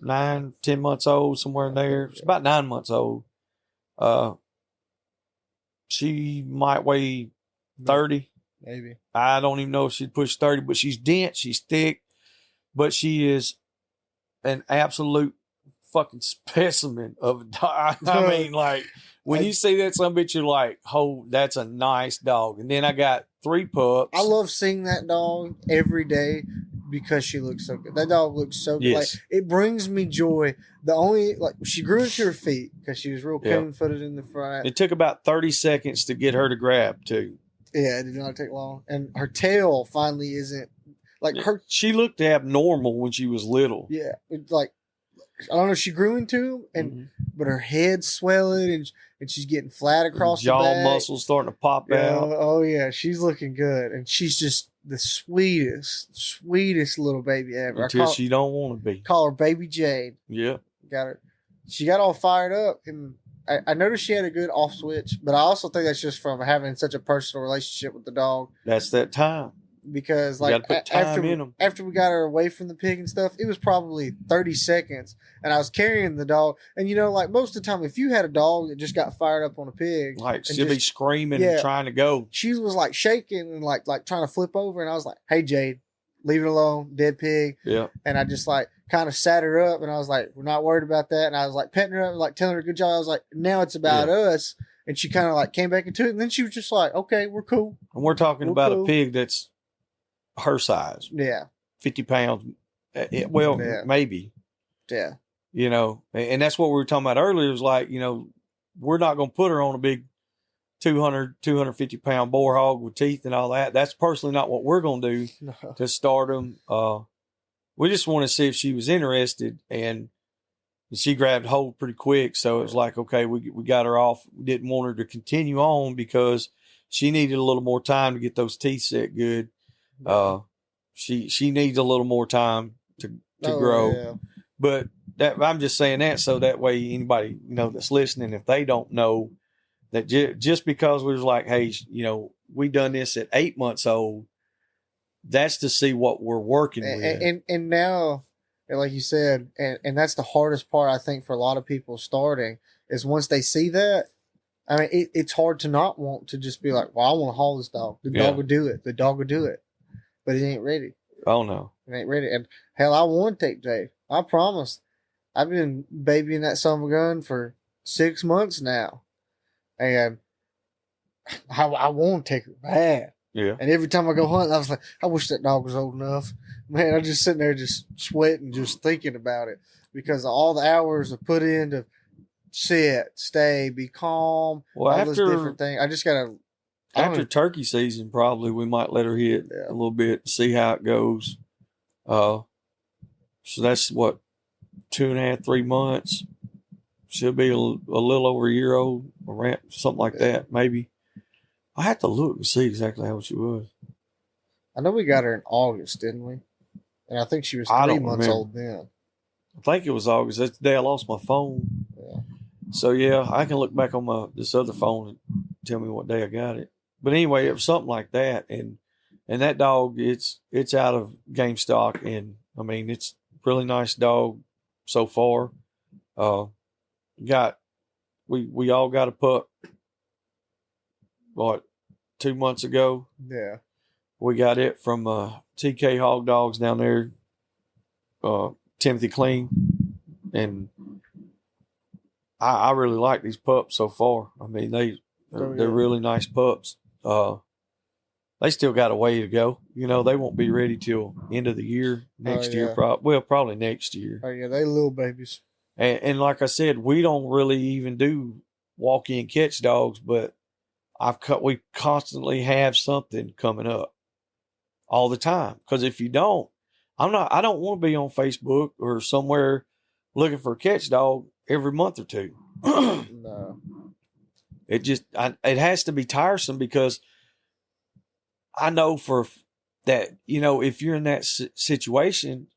10 months old, somewhere in there. She's about 9 months old. She might weigh 30. Maybe. I don't even know if she'd push 30, but she's dense, she's thick, but she is an absolute fucking specimen of a dog. I mean, like, when you see that some bitch, you're like, oh, that's a nice dog. And then I got 3 pups. I love seeing that dog every day because she looks so good. That dog looks so good. Yes. Like, it brings me joy. She grew into her feet because she was real coon-footed in the front. It took about 30 seconds to get her to grab, too. Yeah, it did not take long. And her tail finally isn't, like, her... She looked abnormal when she was little. Yeah, it's like, I don't know if she grew into him, but her head's swelling and she's getting flat across the back. Jaw muscles starting to pop out. Oh, yeah, she's looking good. And she's just the sweetest little baby ever. Until she don't want to be. Call her Baby Jade. Yep. She got all fired up, and I noticed she had a good off switch, but I also think that's just from having such a personal relationship with the dog. That's that time. Because like after we got her away from the pig and stuff, it was probably 30 seconds, and I was carrying the dog. And like most of the time, if you had a dog that just got fired up on a pig, like she'd be screaming and trying to go. She was like shaking and like trying to flip over, and I was like, "Hey Jade, leave it alone, dead pig." Yeah. And I just like kind of sat her up, and I was like, "We're not worried about that." And I was like petting her up, and like telling her good job. I was like, "Now it's about us." And she kind of like came back into it, and then she was just like, "Okay, we're cool." And we're talking about a pig that's her size. Yeah. 50 pounds. Maybe. Yeah. And that's what we were talking about earlier. It was like, we're not going to put her on a big 250 pound boar hog with teeth and all that. That's personally not what we're going to do to start them. We just want to see if she was interested, and she grabbed hold pretty quick. So it was like, okay, we got her off. We didn't want her to continue on because she needed a little more time to get those teeth set good. She needs a little more time to grow, but I'm just saying that so that way anybody that's listening, if they don't know that just because we was like, hey, we done this at 8 months old, that's to see what we're working with, and now, like you said, and that's the hardest part I think for a lot of people starting is once they see that. I mean, it's hard to not want to just be like, well, I want to haul this dog. The dog will do it. The dog will do it. But he ain't ready. Oh, no. It ain't ready. And hell, I want to take Jade. I promise. I've been babying that son of a gun for 6 months now. And I want to take her bad. Yeah. And every time I go hunt, I was like, I wish that dog was old enough. Man, I'm just sitting there just sweating, just thinking about it. Because of all the hours I put in to sit, stay, be calm, all this different thing. I just got to... After turkey season, probably we might let her hit a little bit, see how it goes. So that's 2.5, 3 months. She'll be a little over a year old, around something like that, maybe. I have to look and see exactly how she was. I know we got her in August, didn't we? And I think she was 3 months old then. I think it was August. That's the day I lost my phone. Yeah. So I can look back on this other phone and tell me what day I got it. But anyway, it was something like that, and that dog, it's out of game stock, and I mean it's a really nice dog so far. We all got a pup. 2 months ago? Yeah, we got it from TK Hog Dogs down there, Timothy Clean, and I really like these pups so far. I mean they're really nice pups. They still got a way to go. They won't be ready till end of the year next year. Probably next year. Oh yeah, they little babies. And like I said, we don't really even do walk-in catch dogs, but we constantly have something coming up all the time. Because if you don't, I don't want to be on Facebook or somewhere looking for a catch dog every month or two. No. It has to be tiresome because I know for that, if you're in that situation,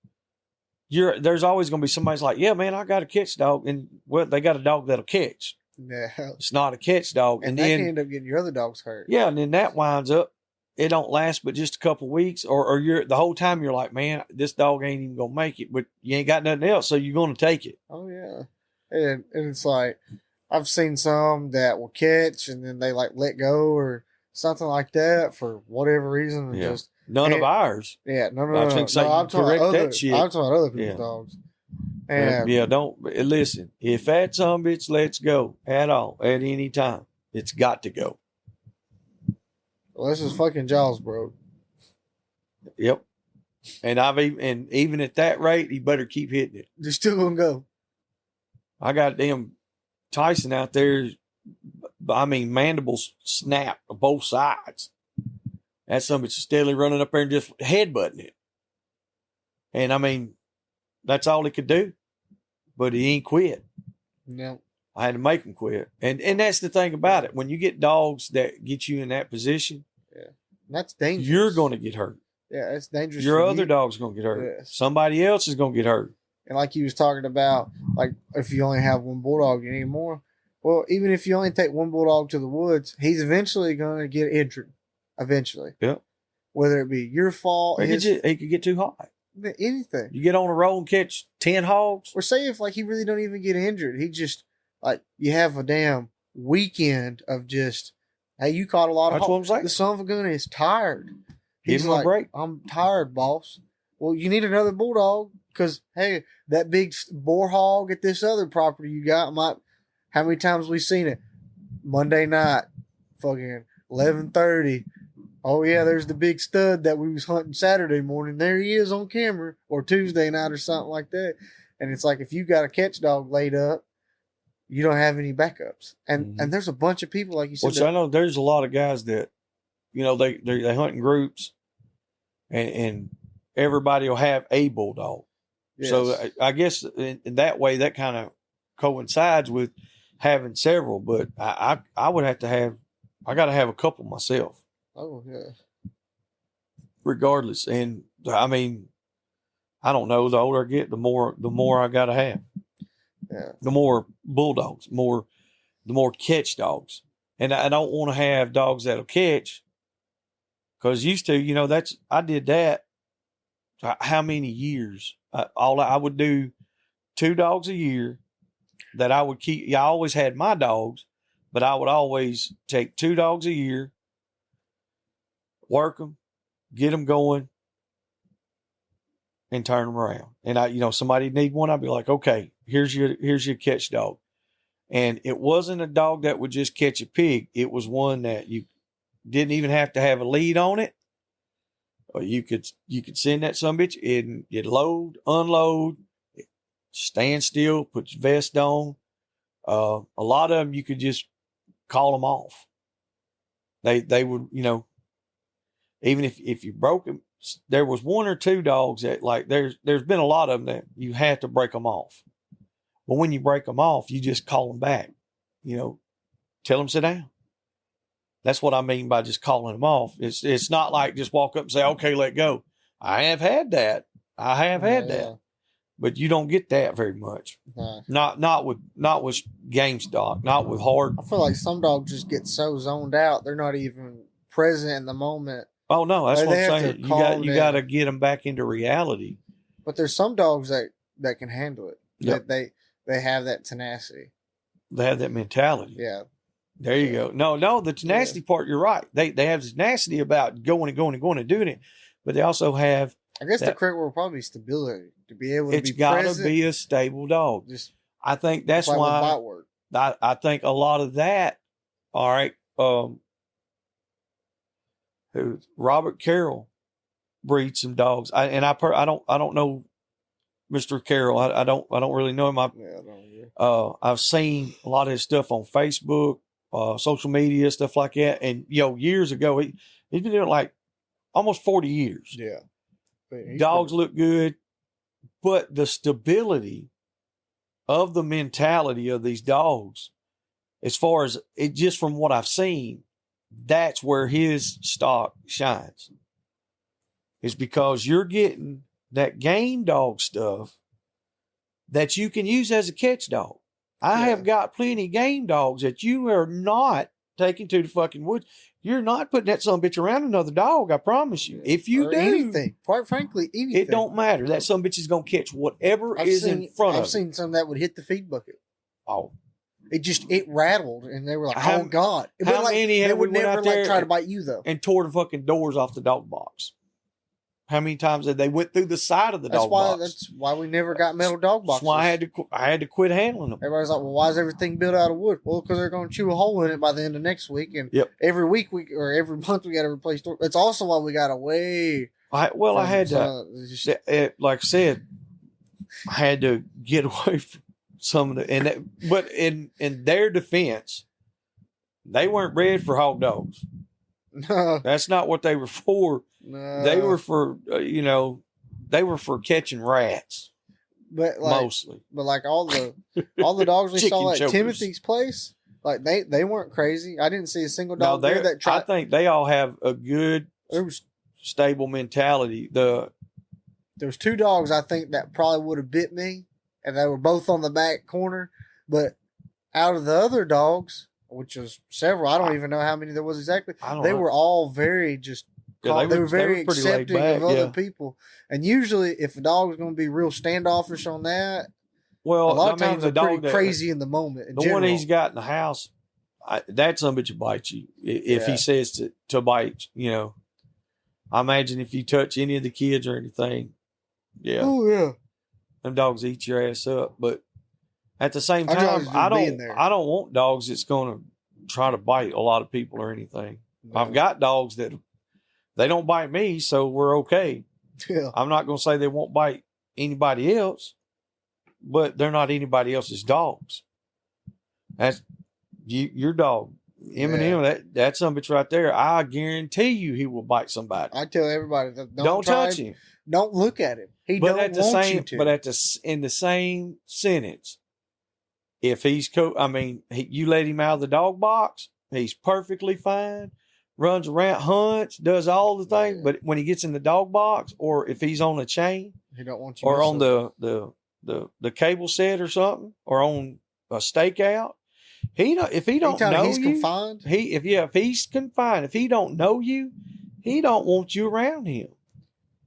there's always going to be somebody's like, yeah, man, I got a catch dog. And they got a dog that'll catch. Yeah. It's not a catch dog. And then can end up getting your other dogs hurt. Yeah. And then that winds up, it don't last but just a couple of weeks, or you're the whole time you're like, man, this dog ain't even going to make it, but you ain't got nothing else. So you're going to take it. Oh yeah. And it's like, I've seen some that will catch and then they like let go or something like that for whatever reason. Yeah. None of ours. Yeah, no. I'm talking about other people's dogs. And don't listen. If that some bitch lets go at all at any time, it's got to go. Unless his fucking jaws broke. Yep. And even at that rate, he better keep hitting it. They're still gonna go. I got damn Tyson out there. I mean, mandibles snap on both sides. That son bitch is steadily running up there and just headbutting it. And I mean, that's all he could do. But he ain't quit. No. I had to make him quit. And that's the thing about it. When you get dogs that get you in that position, that's dangerous. You're going to get hurt. Yeah, it's dangerous. Your other dog's going to get hurt. Yes. Somebody else is going to get hurt. And like you was talking about, like if you only have one bulldog, you need more. Well, even if you only take one bulldog to the woods, he's eventually going to get injured. Eventually. Yep. Whether it be your fault. He could get too hot. Anything. You get on a roll and catch 10 hogs. Or say if like he really don't even get injured. He just like you have a damn weekend of just, hey, you caught a lot of hogs. That's what I'm saying. The son of a gun is tired. He's Give him like, a break. I'm tired, boss. Well, you need another bulldog because, hey, that big boar hog at this other property you got might, how many times we seen it? Monday night, fucking 11:30. Oh, yeah, there's the big stud that we was hunting Saturday morning. There he is on camera, or Tuesday night or something like that. And it's like if you got a catch dog laid up, you don't have any backups. And and there's a bunch of people, like you said. Which I know there's a lot of guys that, they hunt in groups and everybody will have a bulldog. Yes. So I guess in that way, that kind of coincides with having several. But I would have to have, I got to have a couple myself. Oh, yeah. Regardless. And I mean, I don't know. The older I get, the more I got to have. Yeah. The more bulldogs, the more catch dogs. And I don't want to have dogs that'll catch. Because used to, I did that. How many years? I would do 2 dogs a year that I would keep. I always had my dogs, but I would always take 2 dogs a year, work them, get them going, and turn them around. And somebody need one, I'd be like, okay, here's your catch dog. And it wasn't a dog that would just catch a pig. It was one that you didn't even have to have a lead on it. Or you could send that sumbitch and it'd load, unload, stand still, put your vest on. A lot of them you could just call them off. They would, even if you broke them, there was 1 or 2 dogs that there's been a lot of them that you have to break them off. But when you break them off, you just call them back, tell them sit down. That's what I mean by just calling them off. It's not like just walk up and say, okay, let go. I have had that. That. But you don't get that very much. Not with game stock, not with hard. I feel like some dogs just get so zoned out, they're not even present in the moment. Oh no, that's what I'm saying. You got to get them back into reality. But there's some dogs that can handle it. Yep. That they have that tenacity. They have that mentality. Yeah. There you go. No, the tenacity part, you're right. They have this tenacity about going and doing it, but they also have. I guess the correct word would probably be stability to be able to be present. It's got to be a stable dog. I think that's why. I think a lot of that. All right. Robert Carroll breeds some dogs. I don't know Mr. Carroll. I don't really know him. I've seen a lot of his stuff on Facebook, social media, stuff like that. And years ago, he's been doing like almost 40 years. Yeah. Dogs look good, but the stability of the mentality of these dogs, as far as it, just from what I've seen, that's where his stock shines. Is because you're getting that game dog stuff that you can use as a catch dog. I have got plenty of game dogs that you are not taking to the fucking woods. You're not putting that son of a bitch around another dog, I promise you. If you do, anything, quite frankly, anything. it don't matter. That son of a bitch is going to catch whatever is in front of it. I've seen some that would hit the feed bucket. Oh. It rattled, and they were like, How- oh, God. how many have they would we went never out there try to bite you, though. And tore the fucking doors off the dog box? How many times did they went through the side of the dog box? That's why we never got metal dog boxes. That's why I had to quit handling them. Everybody's like, well, why is everything built out of wood? Well, because they're going to chew a hole in it by the end of next week. And every week or every month we got to replace doors. That's also why we got away. I had to, like I said, I had to get away from some of the, but in their defense, they weren't bred for hog dogs. No. That's not what they were for. No. They were for, they were for catching rats. But like, mostly. But like all the dogs we saw at chokers. Timothy's place, like they weren't crazy. I didn't see a single dog there that tried. I think they all have a good, stable mentality. There was 2 dogs I think that probably would have bit me, and they were both on the back corner. But out of the other dogs, which was several, I don't even know how many there was exactly. They were all very just. Yeah, they were very accepting of other people. And usually, if a dog is going to be real standoffish on that, a lot of times they're pretty crazy in the moment. The one he's got in the house, that son of a bitch will bite you if he says to bite. I imagine if you touch any of the kids or anything, them dogs eat your ass up. But at the same time, I don't want dogs that's going to try to bite a lot of people or anything. No. I've got dogs that. They don't bite me, so we're okay. Yeah. I'm not going to say they won't bite anybody else, but they're not anybody else's dogs. That's your dog. Eminem, that son of a bitch right there, I guarantee you he will bite somebody. I tell everybody, don't touch him. Don't look at him. He don't want you to. But in the same sentence, if you let him out of the dog box, he's perfectly fine. Runs around, hunts, does all the things, but when he gets in the dog box, or if he's on a chain, he don't want you or on the cable set or something, or on a stakeout, if he don't know he's confined. If he's confined, if he don't know you, he don't want you around him.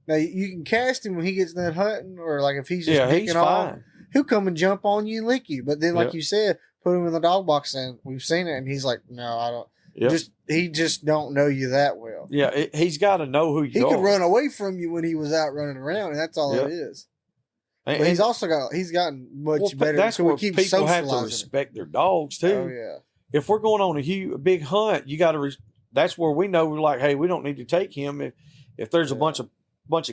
Now you can cast him when he gets done hunting, or like if he's just picking off, he'll come and jump on you and lick you. But then, like you said, put him in the dog box, and we've seen it, and he's like, no, I don't. Yep. He just don't know you that well. Yeah, he's got to know who you are. He could run away from you when he was out running around, and that's all it is. But he's gotten much better. That's where people have to respect their dogs too. Oh yeah. If we're going on a big hunt, you got to. That's where we know we're like, hey, we don't need to take him if there's a bunch of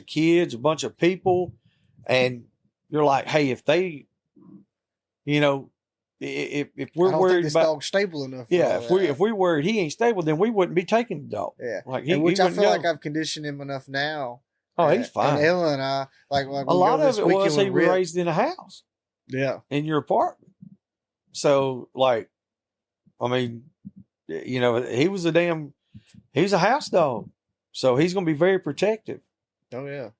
kids, a bunch of people, and you're like, hey, if they, if we're worried about dog's stable enough, if we're worried he ain't stable, then we wouldn't be taking the dog. Yeah, like which I feel like I've conditioned him enough now. Oh, he's fine. And Ella and I like a lot of it was he was raised in a house. Yeah, in your apartment. So he was a house dog, so he's going to be very protective. Oh yeah,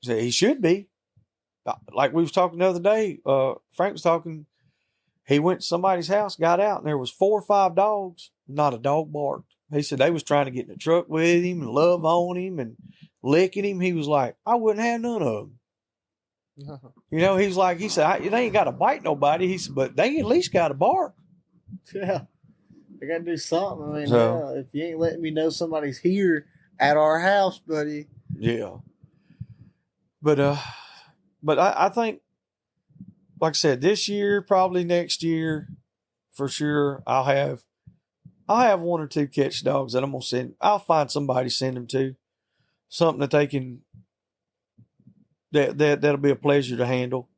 so he should be. Like we was talking the other day, Frank was talking. He went to somebody's house, got out, and there was 4 or 5 dogs. Not a dog barked. He said they was trying to get in the truck with him and love on him and licking him. He was like, I wouldn't have none of them. He said, they ain't got to bite nobody. He said, but they at least got to bark. Yeah. They got to do something. I mean, if you ain't letting me know somebody's here at our house, buddy. Yeah. But I think, like I said, this year, probably next year, for sure, I'll have 1 or 2 catch dogs that I'm gonna send. I'll find somebody to send them to, something that they can. That'll be a pleasure to handle.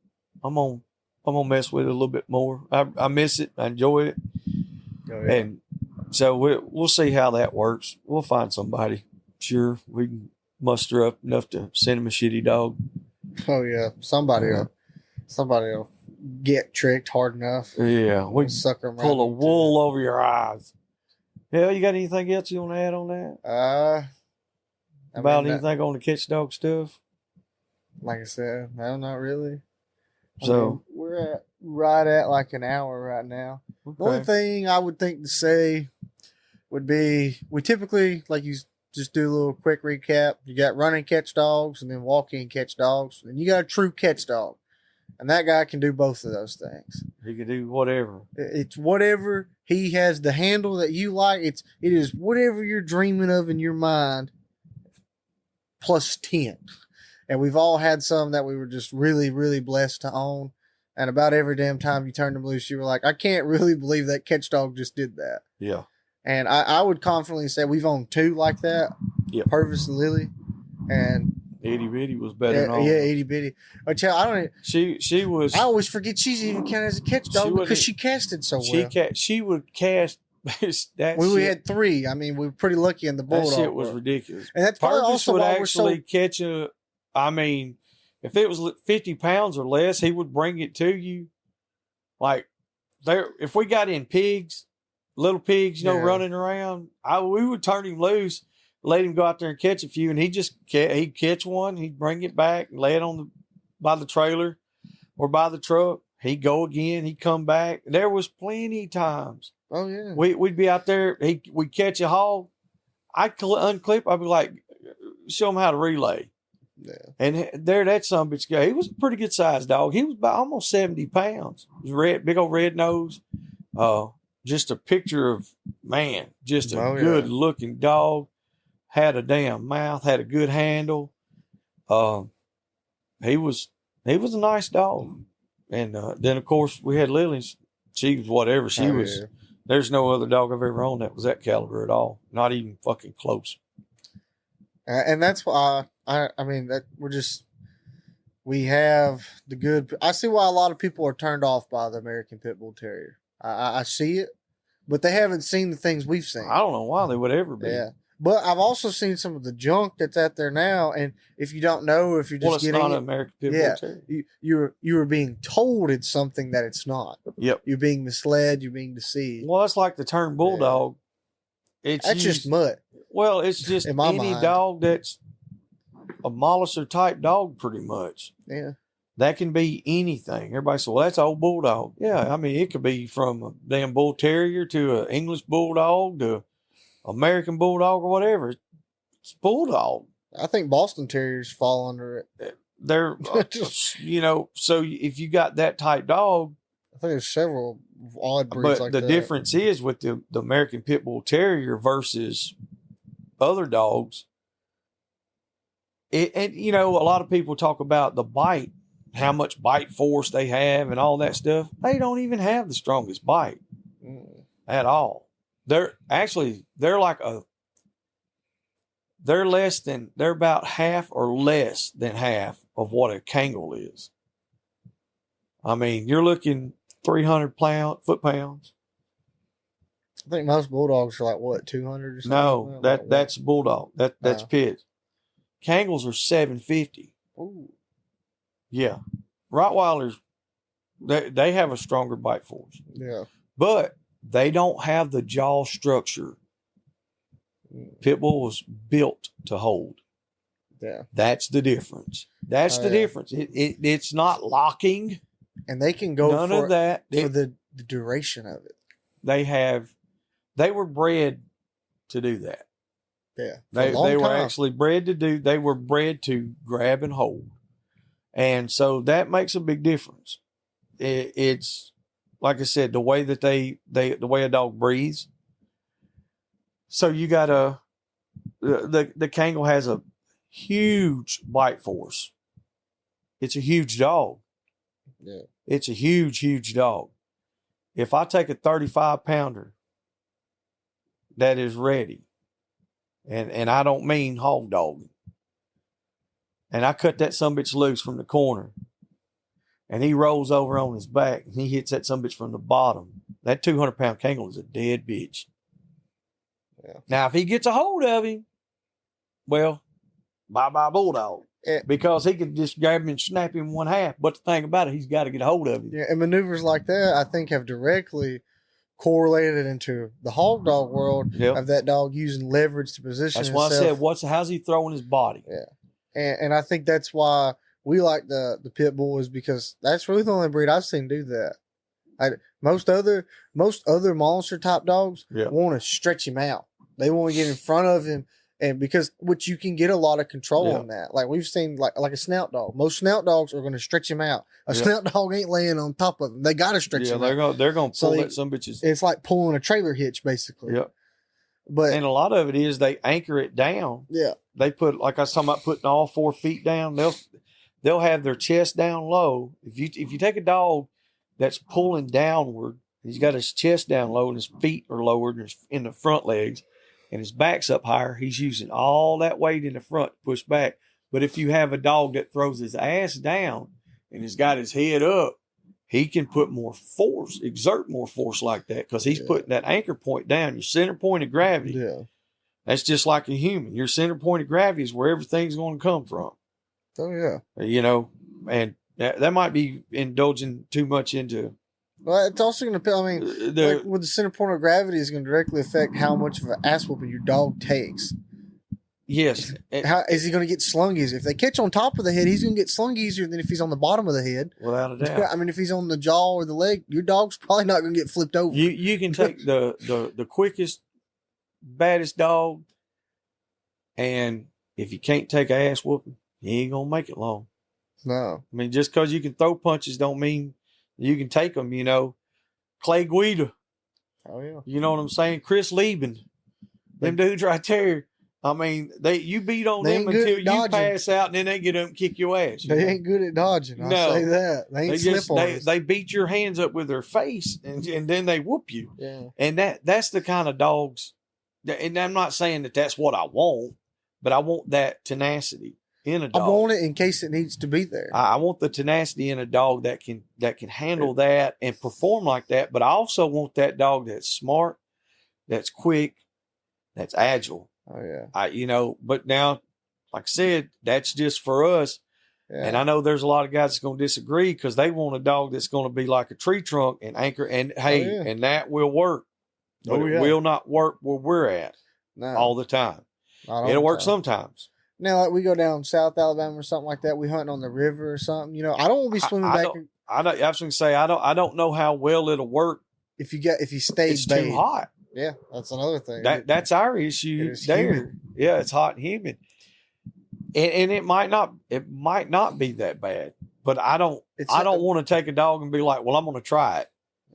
I'm gonna mess with it a little bit more. I miss it. I enjoy it, and so we'll see how that works. We'll find somebody. Sure, we can muster up enough to send him a shitty dog. Oh yeah, somebody will get tricked hard enough. Yeah, we Sucker 'em pull a right into wool over your eyes. Hell, you got anything else you want to add on that? About anything on the catch dog stuff? Like I said, no, not really. So we're right at like an hour right now. okay. The only thing I would think to say would be we typically, like you just do a little quick recap. You got running catch dogs and then walking catch dogs. And you got a true catch dog. And that guy can do both of those things. He can do whatever. It's whatever. He has the handle that you like. It is whatever you're dreaming of in your mind plus 10. And we've all had some that we were just really, really blessed to own. And about every damn time you turned them loose, you were like, I can't really believe that catch dog just did that. Yeah. And I would confidently say we've owned 2 like that. Yeah. Purvis and Lily. And Itty Bitty was better than all. Yeah, Itty Bitty. I don't. She was. I always forget she's even counted as a catch dog because she casted so well. She would cast. We had 3. I mean, we were pretty lucky in the bulldog. That shit was ridiculous. And that's probably Purvis also would why actually we're so. catch a. I mean, if it was 50 pounds or less, he would bring it to you. Like there, if we got in pigs, little pigs, running around, we would turn him loose, let him go out there and catch a few, and he'd catch one, he'd bring it back, and lay it by the trailer or by the truck. He'd go again, he'd come back. There was plenty of times. Oh yeah, we'd be out there. We'd catch a hog. I'd unclip. I'd be like, show him how to relay. Yeah. And there, that son bitch guy, he was a pretty good sized dog. He was about almost 70 pounds. He was big old red nose. Just a picture of just a good looking dog. Had a damn mouth, had a good handle. He was a nice dog. And then of course we had Lily's. She was whatever. She was. Yeah. There's no other dog I've ever owned that was that caliber at all. Not even fucking close. And that's why we have the good. I see why a lot of people are turned off by the American Pit Bull Terrier. I see it, but they haven't seen the things we've seen. I don't know why they would ever be. Yeah, but I've also seen some of the junk that's out there now. And if you don't know, if you're just getting not an American Pit Bull Terrier. You're being told it's something that it's not. Yep, you're being misled. You're being deceived. Well, that's like the term bulldog. Yeah. That's just mud. Well, it's just any dog that's a molliser type dog, pretty much. Yeah. That can be anything. Everybody says, well, that's old bulldog. Yeah, I mean, it could be from a damn bull terrier to an English bulldog to American bulldog or whatever. It's bulldog. I think Boston Terriers fall under it. They're, so if you got that type dog. I think there's several odd breeds like that. But the difference is with the American Pit Bull Terrier versus other dogs. A lot of people talk about the bite, how much bite force they have and all that stuff. They don't even have the strongest bite at all. They're about half or less than half of what a Kennel is. I mean, you're looking 300 foot-pounds. I think most bulldogs are like what, 200 or something? No, that's bulldog. That's pit. Kennels are 750. Ooh. Yeah, Rottweilers, they have a stronger bite force. Yeah, but they don't have the jaw structure Pit Bull was built to hold. Yeah, that's the difference. That's the difference. It's not locking, and they can go none of that for the duration of it. They were bred to do that. Yeah, they were actually bred to do. They were bred to grab and hold, and so that makes a big difference. It's like I said, the way that the way a dog breathes. So you got the Kennel has a huge bite force. It's a huge dog. Yeah, it's a huge dog. If I take a 35-pounder that is ready. And I don't mean hog dogging. And I cut that sumbitch loose from the corner. And he rolls over on his back. And he hits that sumbitch from the bottom. That 200-pound Kennel is a dead bitch. Yeah. Now, if he gets a hold of him, well, bye-bye bulldog. because he could just grab him and snap him one half. But the thing about it, he's got to get a hold of him. Yeah, and maneuvers like that, I think, have directly correlated into the hog dog world of that dog using leverage to position That's why himself. I said, how's he throwing his body? Yeah, and I think that's why we like the pit bull, is because that's really the only breed I've seen do that. Most other monster type dogs want to stretch him out. They want to get in front of him, and because which you can get a lot of control on that. Like we've seen, like a snout dog. Most snout dogs are going to stretch him out. A snout dog ain't laying on top of him. They got to stretch him out. They're going to pull that some bitches. It's like pulling a trailer hitch, basically. Yep. But and a lot of it is they anchor it down. Yeah. They put, like I was talking about, putting all 4 feet down. They'll have their chest down low. If you take a dog that's pulling downward, he's got his chest down low and his feet are lowered in the front legs, and his back's up higher, he's using all that weight in the front to push back. But if you have a dog that throws his ass down and has got his head up, he can put more force, exert more force like that, because he's putting that anchor point down, your center point of gravity. Yeah. That's just like a human. Your center point of gravity is where everything's going to come from. Oh, yeah. And that might be indulging too much into. Well, it's also going to, with the center point of gravity is going to directly affect how much of an ass whooping your dog takes. Yes. How is he going to get slung easier? If they catch on top of the head, he's going to get slung easier than if he's on the bottom of the head. Without a doubt. I mean, if he's on the jaw or the leg, your dog's probably not going to get flipped over. You can take the quickest, baddest dog, and if you can't take an ass whooping, you ain't going to make it long. No. I mean, just because you can throw punches don't mean you can take them, Clay Guida. Oh, yeah. You know what I'm saying? Chris Lieben. Them dudes right there. I mean, you beat on them until you pass out, and then they get up and kick your ass. They ain't good at dodging. I'll say that. They ain't slip-ons. They beat your hands up with their face, and then they whoop you. Yeah. And that's the kind of dogs. And I'm not saying that that's what I want, but I want that tenacity in a dog. I want it in case it needs to be there. I want the tenacity in a dog that can handle that and perform like that. But I also want that dog that's smart, that's quick, that's agile. Oh yeah. But now, like I said, that's just for us. Yeah. And I know there's a lot of guys that's going to disagree because they want a dog that's going to be like a tree trunk and anchor. And and that will work. But it will not work where we're at all the time. It'll work sometimes. Now, like we go down South Alabama or something like that, we hunting on the river or something. I don't want to be swimming back. I was going to say I don't know how well it'll work if you stay. It's too hot. Yeah, that's another thing. That's our issue there. Humid. Yeah, it's hot and humid, and it might not be that bad. But I don't want to take a dog and be like, well, I'm going to try it.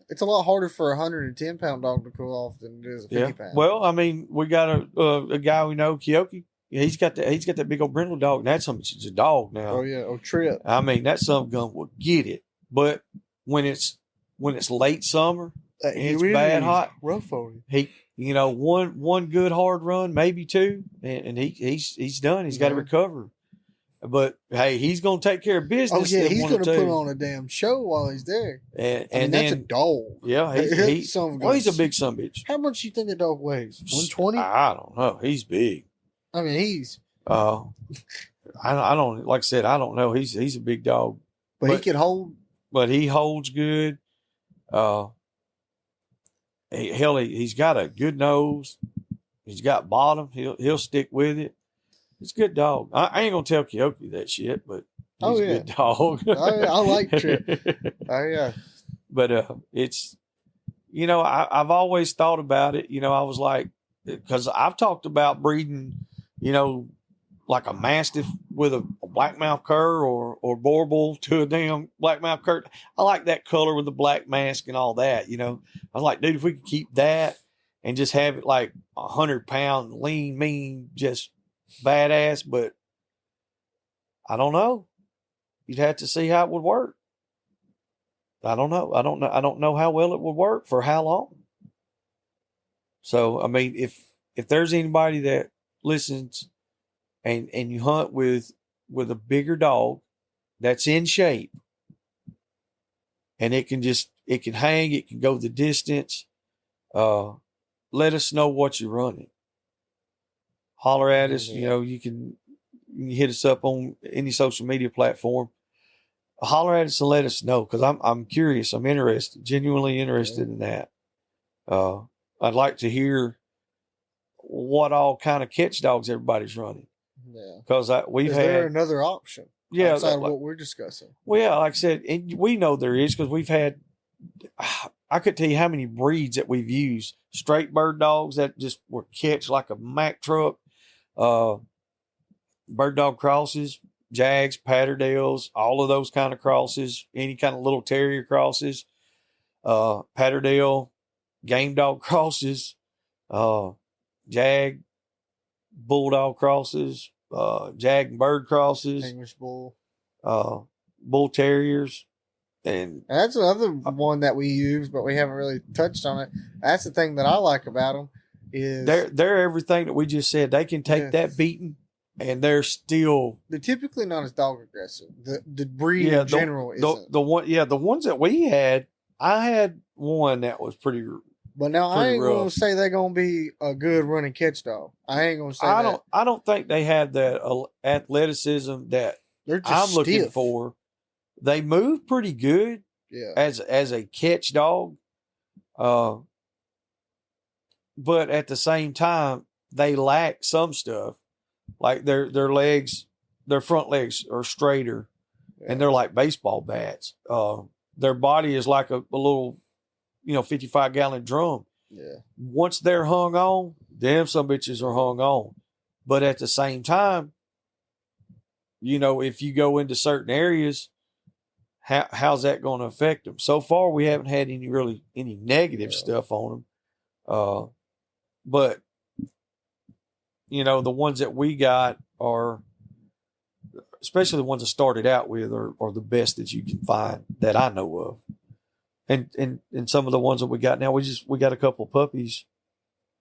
It's a lot harder for a 110-pound dog to cool off than it is a 50-pound. Well, I mean, we got a guy we know, Kyoki. He's got that big old brindle dog, and that's something. It's a dog now. Oh yeah, Trip. I mean, that some gun will get it, but when it's late summer. It's really bad hot. Rough on him. He, one good hard run, maybe two, and he's done. He's got to recover. But hey, he's going to take care of business. Oh yeah, he's going to put on a damn show while he's there. And that's a dog. Yeah, he's a big sumbitch. How much you think a dog weighs? 120? I don't know. He's big. I mean, he's. I don't, like I said, I don't know. He's a big dog, but he can hold. But he holds good. He's got a good nose. He's got bottom. He'll stick with it. It's a good dog. I ain't gonna tell Kyoki that shit, but he's a good dog. I like Trip. Oh yeah. But it's I've always thought about it. I was like, because I've talked about breeding, like a Mastiff with a blackmouth cur or Boer bull to a damn blackmouth cur. I like that color with the black mask and all that. I was like, dude, if we could keep that and just have it like 100-pound, lean, mean, just badass. But I don't know. You'd have to see how it would work. I don't know. I don't know how well it would work for how long. So, I mean, if there's anybody that listens and you hunt with a bigger dog that's in shape and it can hang, it can go the distance, let us know what you're running. Holler at us. You you can hit us up on any social media platform. Holler at us and let us know, because I'm curious. I'm interested, genuinely interested in that. I'd like to hear what all kind of catch dogs everybody's running. Yeah. Because we've Is had there another option outside of what we're discussing? Well, yeah, like I said, and we know there is, because we've had, I could tell you how many breeds that we've used. Straight bird dogs that just were catch like a Mack truck, bird dog crosses, Jags, Patterdales, all of those kind of crosses, any kind of little terrier crosses, Patterdale, game dog crosses, Jag, bulldog crosses, Jag and bird crosses, English bull, bull terriers. And that's another one that we use, but we haven't really touched on it. That's the thing that I like about them is they're everything that we just said. They can take that beating, and they're typically not as dog aggressive. The breed in general isn't. The ones that we had, I had one that was pretty. But now I ain't gonna say they're gonna be a good running catch dog. I ain't gonna say that. I don't think they have that athleticism that I'm looking for. They move pretty good, as a catch dog, but at the same time they lack some stuff, like their legs, their front legs are straighter, and they're like baseball bats. Their body is like a little, 55-gallon drum. Yeah. Once they're hung on, them some bitches are hung on, but at the same time, if you go into certain areas, how's that going to affect them? So far, we haven't had any negative stuff on them. But the ones that we got are, especially the ones that started out with, are the best that you can find that I know of. And some of the ones that we got now, we got a couple of puppies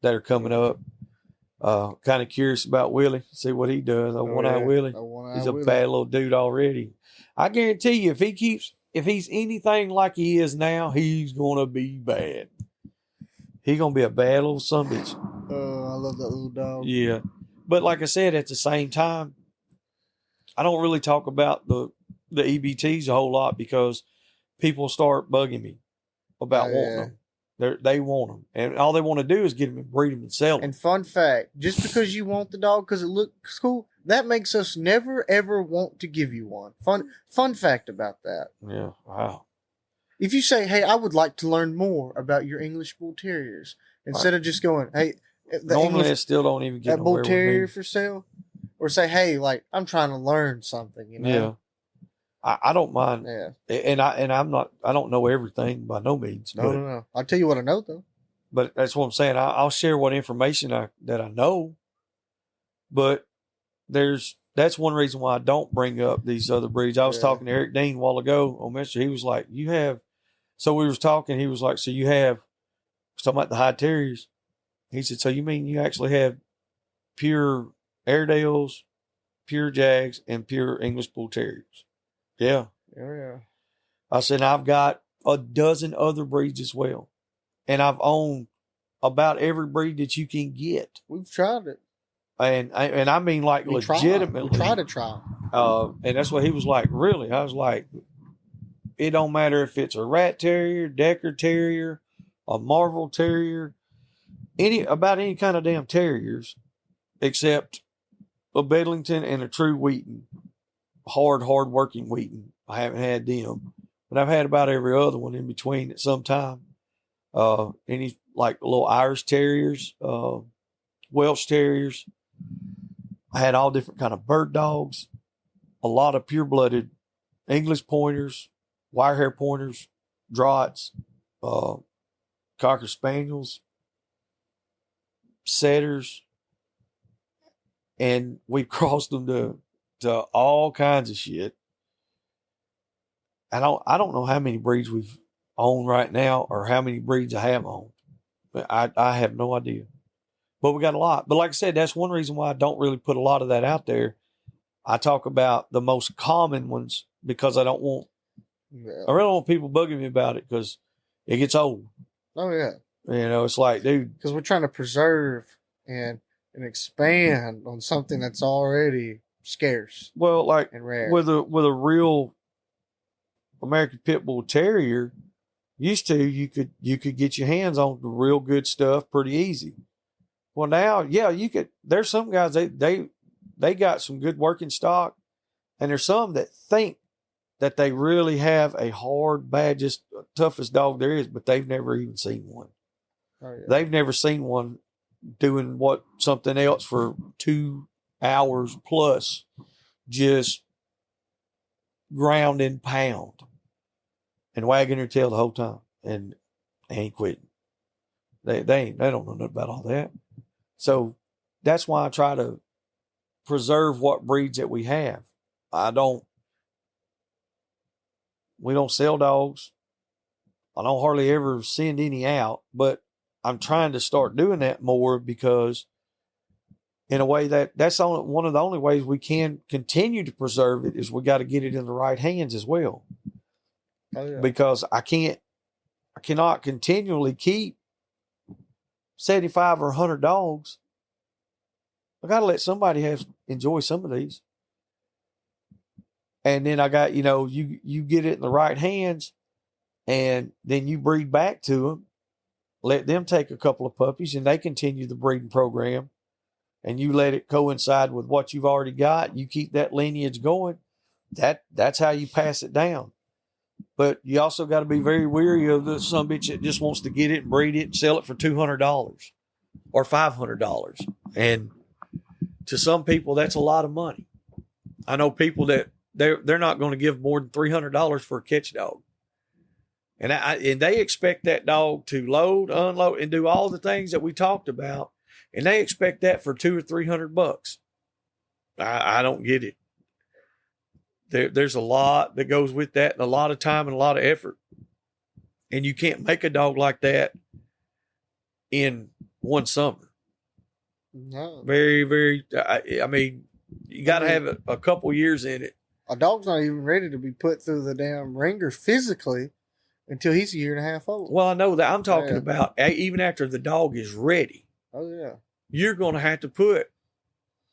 that are coming up. Kind of curious about Willie, see what he does. One-Eye Willie. He's a bad little dude already. I guarantee you, if he's anything like he is now, he's gonna be bad. He's gonna be a bad little son of a bitch. Oh, I love that little dog. Yeah, but like I said, at the same time, I don't really talk about the EBTs a whole lot, because people start bugging me about wanting them. They want them, and all they want to do is get them and breed them and sell them. And fun fact, just because you want the dog because it looks cool, that makes us never ever want to give you one. Fun fact about that. Yeah, wow. If you say, "Hey, I would like to learn more about your English Bull Terriers," instead of just going, "Hey, normally I still don't even get that Bull Terrier for sale," or say, "Hey, like I'm trying to learn something," Yeah. I don't mind. Yeah. And I don't know everything by no means. No. I'll tell you what I know though. But that's what I'm saying. I'll share what information that I know. But that's one reason why I don't bring up these other breeds. I was talking to Eric Dean a while ago on Messenger. He was like, so we was talking, he was like, so you have, I was talking about the high terriers. He said, so you mean you actually have pure Airedales, pure Jags, and pure English Bull Terriers? Yeah. Yeah. I said, I've got a dozen other breeds as well. And I've owned about every breed that you can get. We've tried it. And I mean, like, legitimately. We try to try. And that's what he was like, really? I was like, it don't matter if it's a Rat Terrier, Decker Terrier, a Marvel Terrier, about any kind of damn terriers, except a Bedlington and a true Wheaton. Hard working Wheaton. I haven't had them, but I've had about every other one in between at some time. Any like little Irish Terriers, Welsh Terriers. I had all different kind of bird dogs, a lot of pure-blooded English Pointers, wire hair Pointers, Draughts, Cocker Spaniels, Setters, and we crossed them to all kinds of shit. I don't know how many breeds we've owned right now or how many breeds I have owned. I have no idea. But we got a lot. But like I said, that's one reason why I don't really put a lot of that out there. I talk about the most common ones because I really don't want people bugging me about it because it gets old. Oh, yeah. It's like, dude. Because we're trying to preserve and expand on something that's already scarce Well, like and rare. with a real American Pit Bull Terrier, used to you could get your hands on the real good stuff pretty easy. Well, now, yeah, you could. There's some guys they got some good working stock, and there's some that think that they really have a hard, bad, just toughest dog there is, but they've never even seen one. Oh, yeah. They've never seen one doing something else for 2 hours plus, just ground and pound and wagging their tail the whole time and ain't quitting. They don't know nothing about all that. So that's why I try to preserve what breeds that we have. We don't sell dogs. I don't hardly ever send any out, but I'm trying to start doing that more because in a way that's one of the only ways we can continue to preserve it is we got to get it in the right hands as well. Oh, yeah. Because I cannot continually keep 75 or 100 dogs. I got to let somebody enjoy some of these. And then I got, you get it in the right hands and then you breed back to them, let them take a couple of puppies and they continue the breeding program and you let it coincide with what you've already got. You keep that lineage going. That's how you pass it down. But you also got to be very wary of the some bitch that just wants to get it and breed it and sell it for $200 or $500. And to some people, that's a lot of money. I know people that they're not going to give more than $300 for a catch dog. And they expect that dog to load, unload, and do all the things that we talked about. And they expect that for $200 or $300. I don't get it. There's a lot that goes with that, and a lot of time and a lot of effort. And you can't make a dog like that in one summer. No. Very, very. I mean, you got to have a couple years in it. A dog's not even ready to be put through the damn ringer physically until he's a year and a half old. Well, I know that. I'm talking about even after the dog is ready. Oh, yeah. You're going to have to put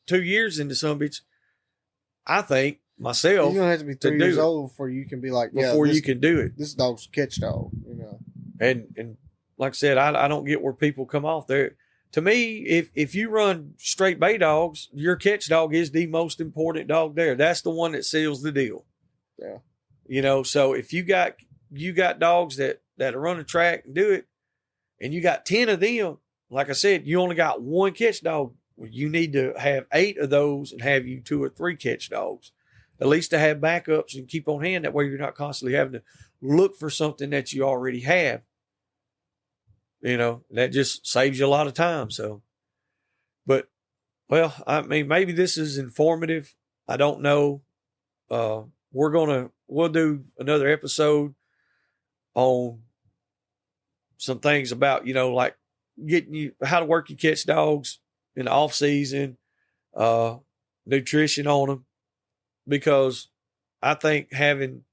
2 years into some bitch. I think myself. You're going to have to be 3 years old before you can be like, before you can do it. This dog's a catch dog, And like I said, I don't get where people come off there. To me, if you run straight bay dogs, your catch dog is the most important dog there. That's the one that seals the deal. Yeah. So if you got dogs that are running track and do it, and you got 10 of them, like I said, you only got one catch dog. You need to have 8 of those and have you 2 or 3 catch dogs, at least to have backups and keep on hand. That way you're not constantly having to look for something that you already have. That just saves you a lot of time. So, but, well, I mean, maybe this is informative. I don't know. We'll do another episode on some things about, like getting you, how to work your catch dogs in the off season, nutrition on them, because I think having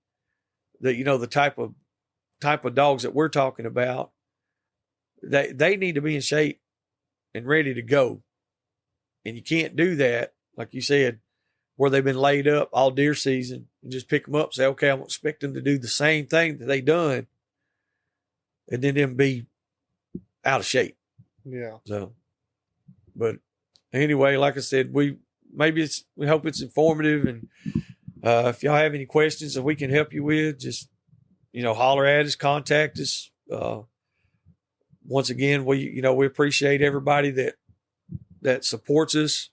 the type of dogs that we're talking about, they need to be in shape and ready to go. And you can't do that, like you said, where they've been laid up all deer season and just pick them up and say, okay, I'm expecting them to do the same thing that they done, and then them be out of shape. Yeah. So, but anyway, like I said, we hope it's informative. And if y'all have any questions that we can help you with, just, holler at us, contact us. Once again, we appreciate everybody that supports us.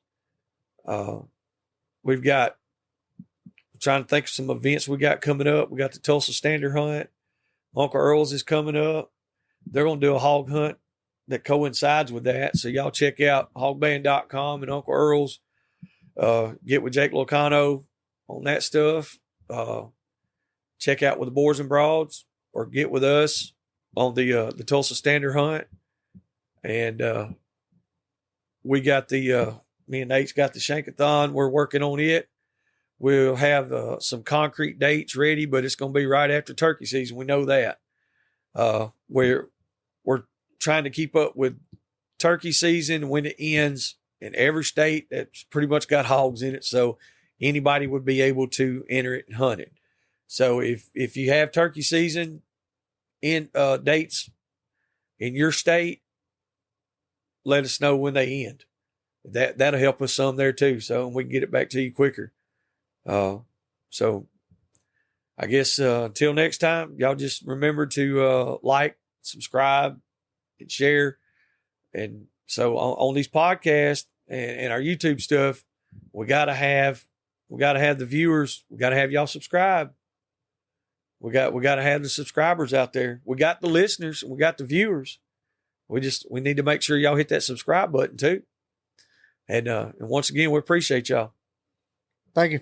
I'm trying to think of some events we got coming up. We got the Tulsa Standard Hunt. Uncle Earl's is coming up. They're going to do a hog hunt that coincides with that. So y'all check out hogband.com and Uncle Earl's. Get with Jake Locano on that stuff. Check out with the Boars N Broads, or get with us on the Tulsa Standard Hunt. And we got me and Nate's got the Shankathon. We're working on it. We'll have some concrete dates ready, but it's going to be right after turkey season. We know that. We're trying to keep up with turkey season when it ends in every state that's pretty much got hogs in it. So anybody would be able to enter it and hunt it. So if you have turkey season in dates in your state, let us know when they end. That'll help us some there too, so we can get it back to you quicker. So I guess until next time, y'all just remember to like, subscribe, and share. And so on these podcasts and our YouTube stuff, we gotta have the viewers. We gotta have y'all subscribe. We gotta have the subscribers out there. We got the listeners. We got the viewers. We need to make sure y'all hit that subscribe button too. And once again, we appreciate y'all. Thank you.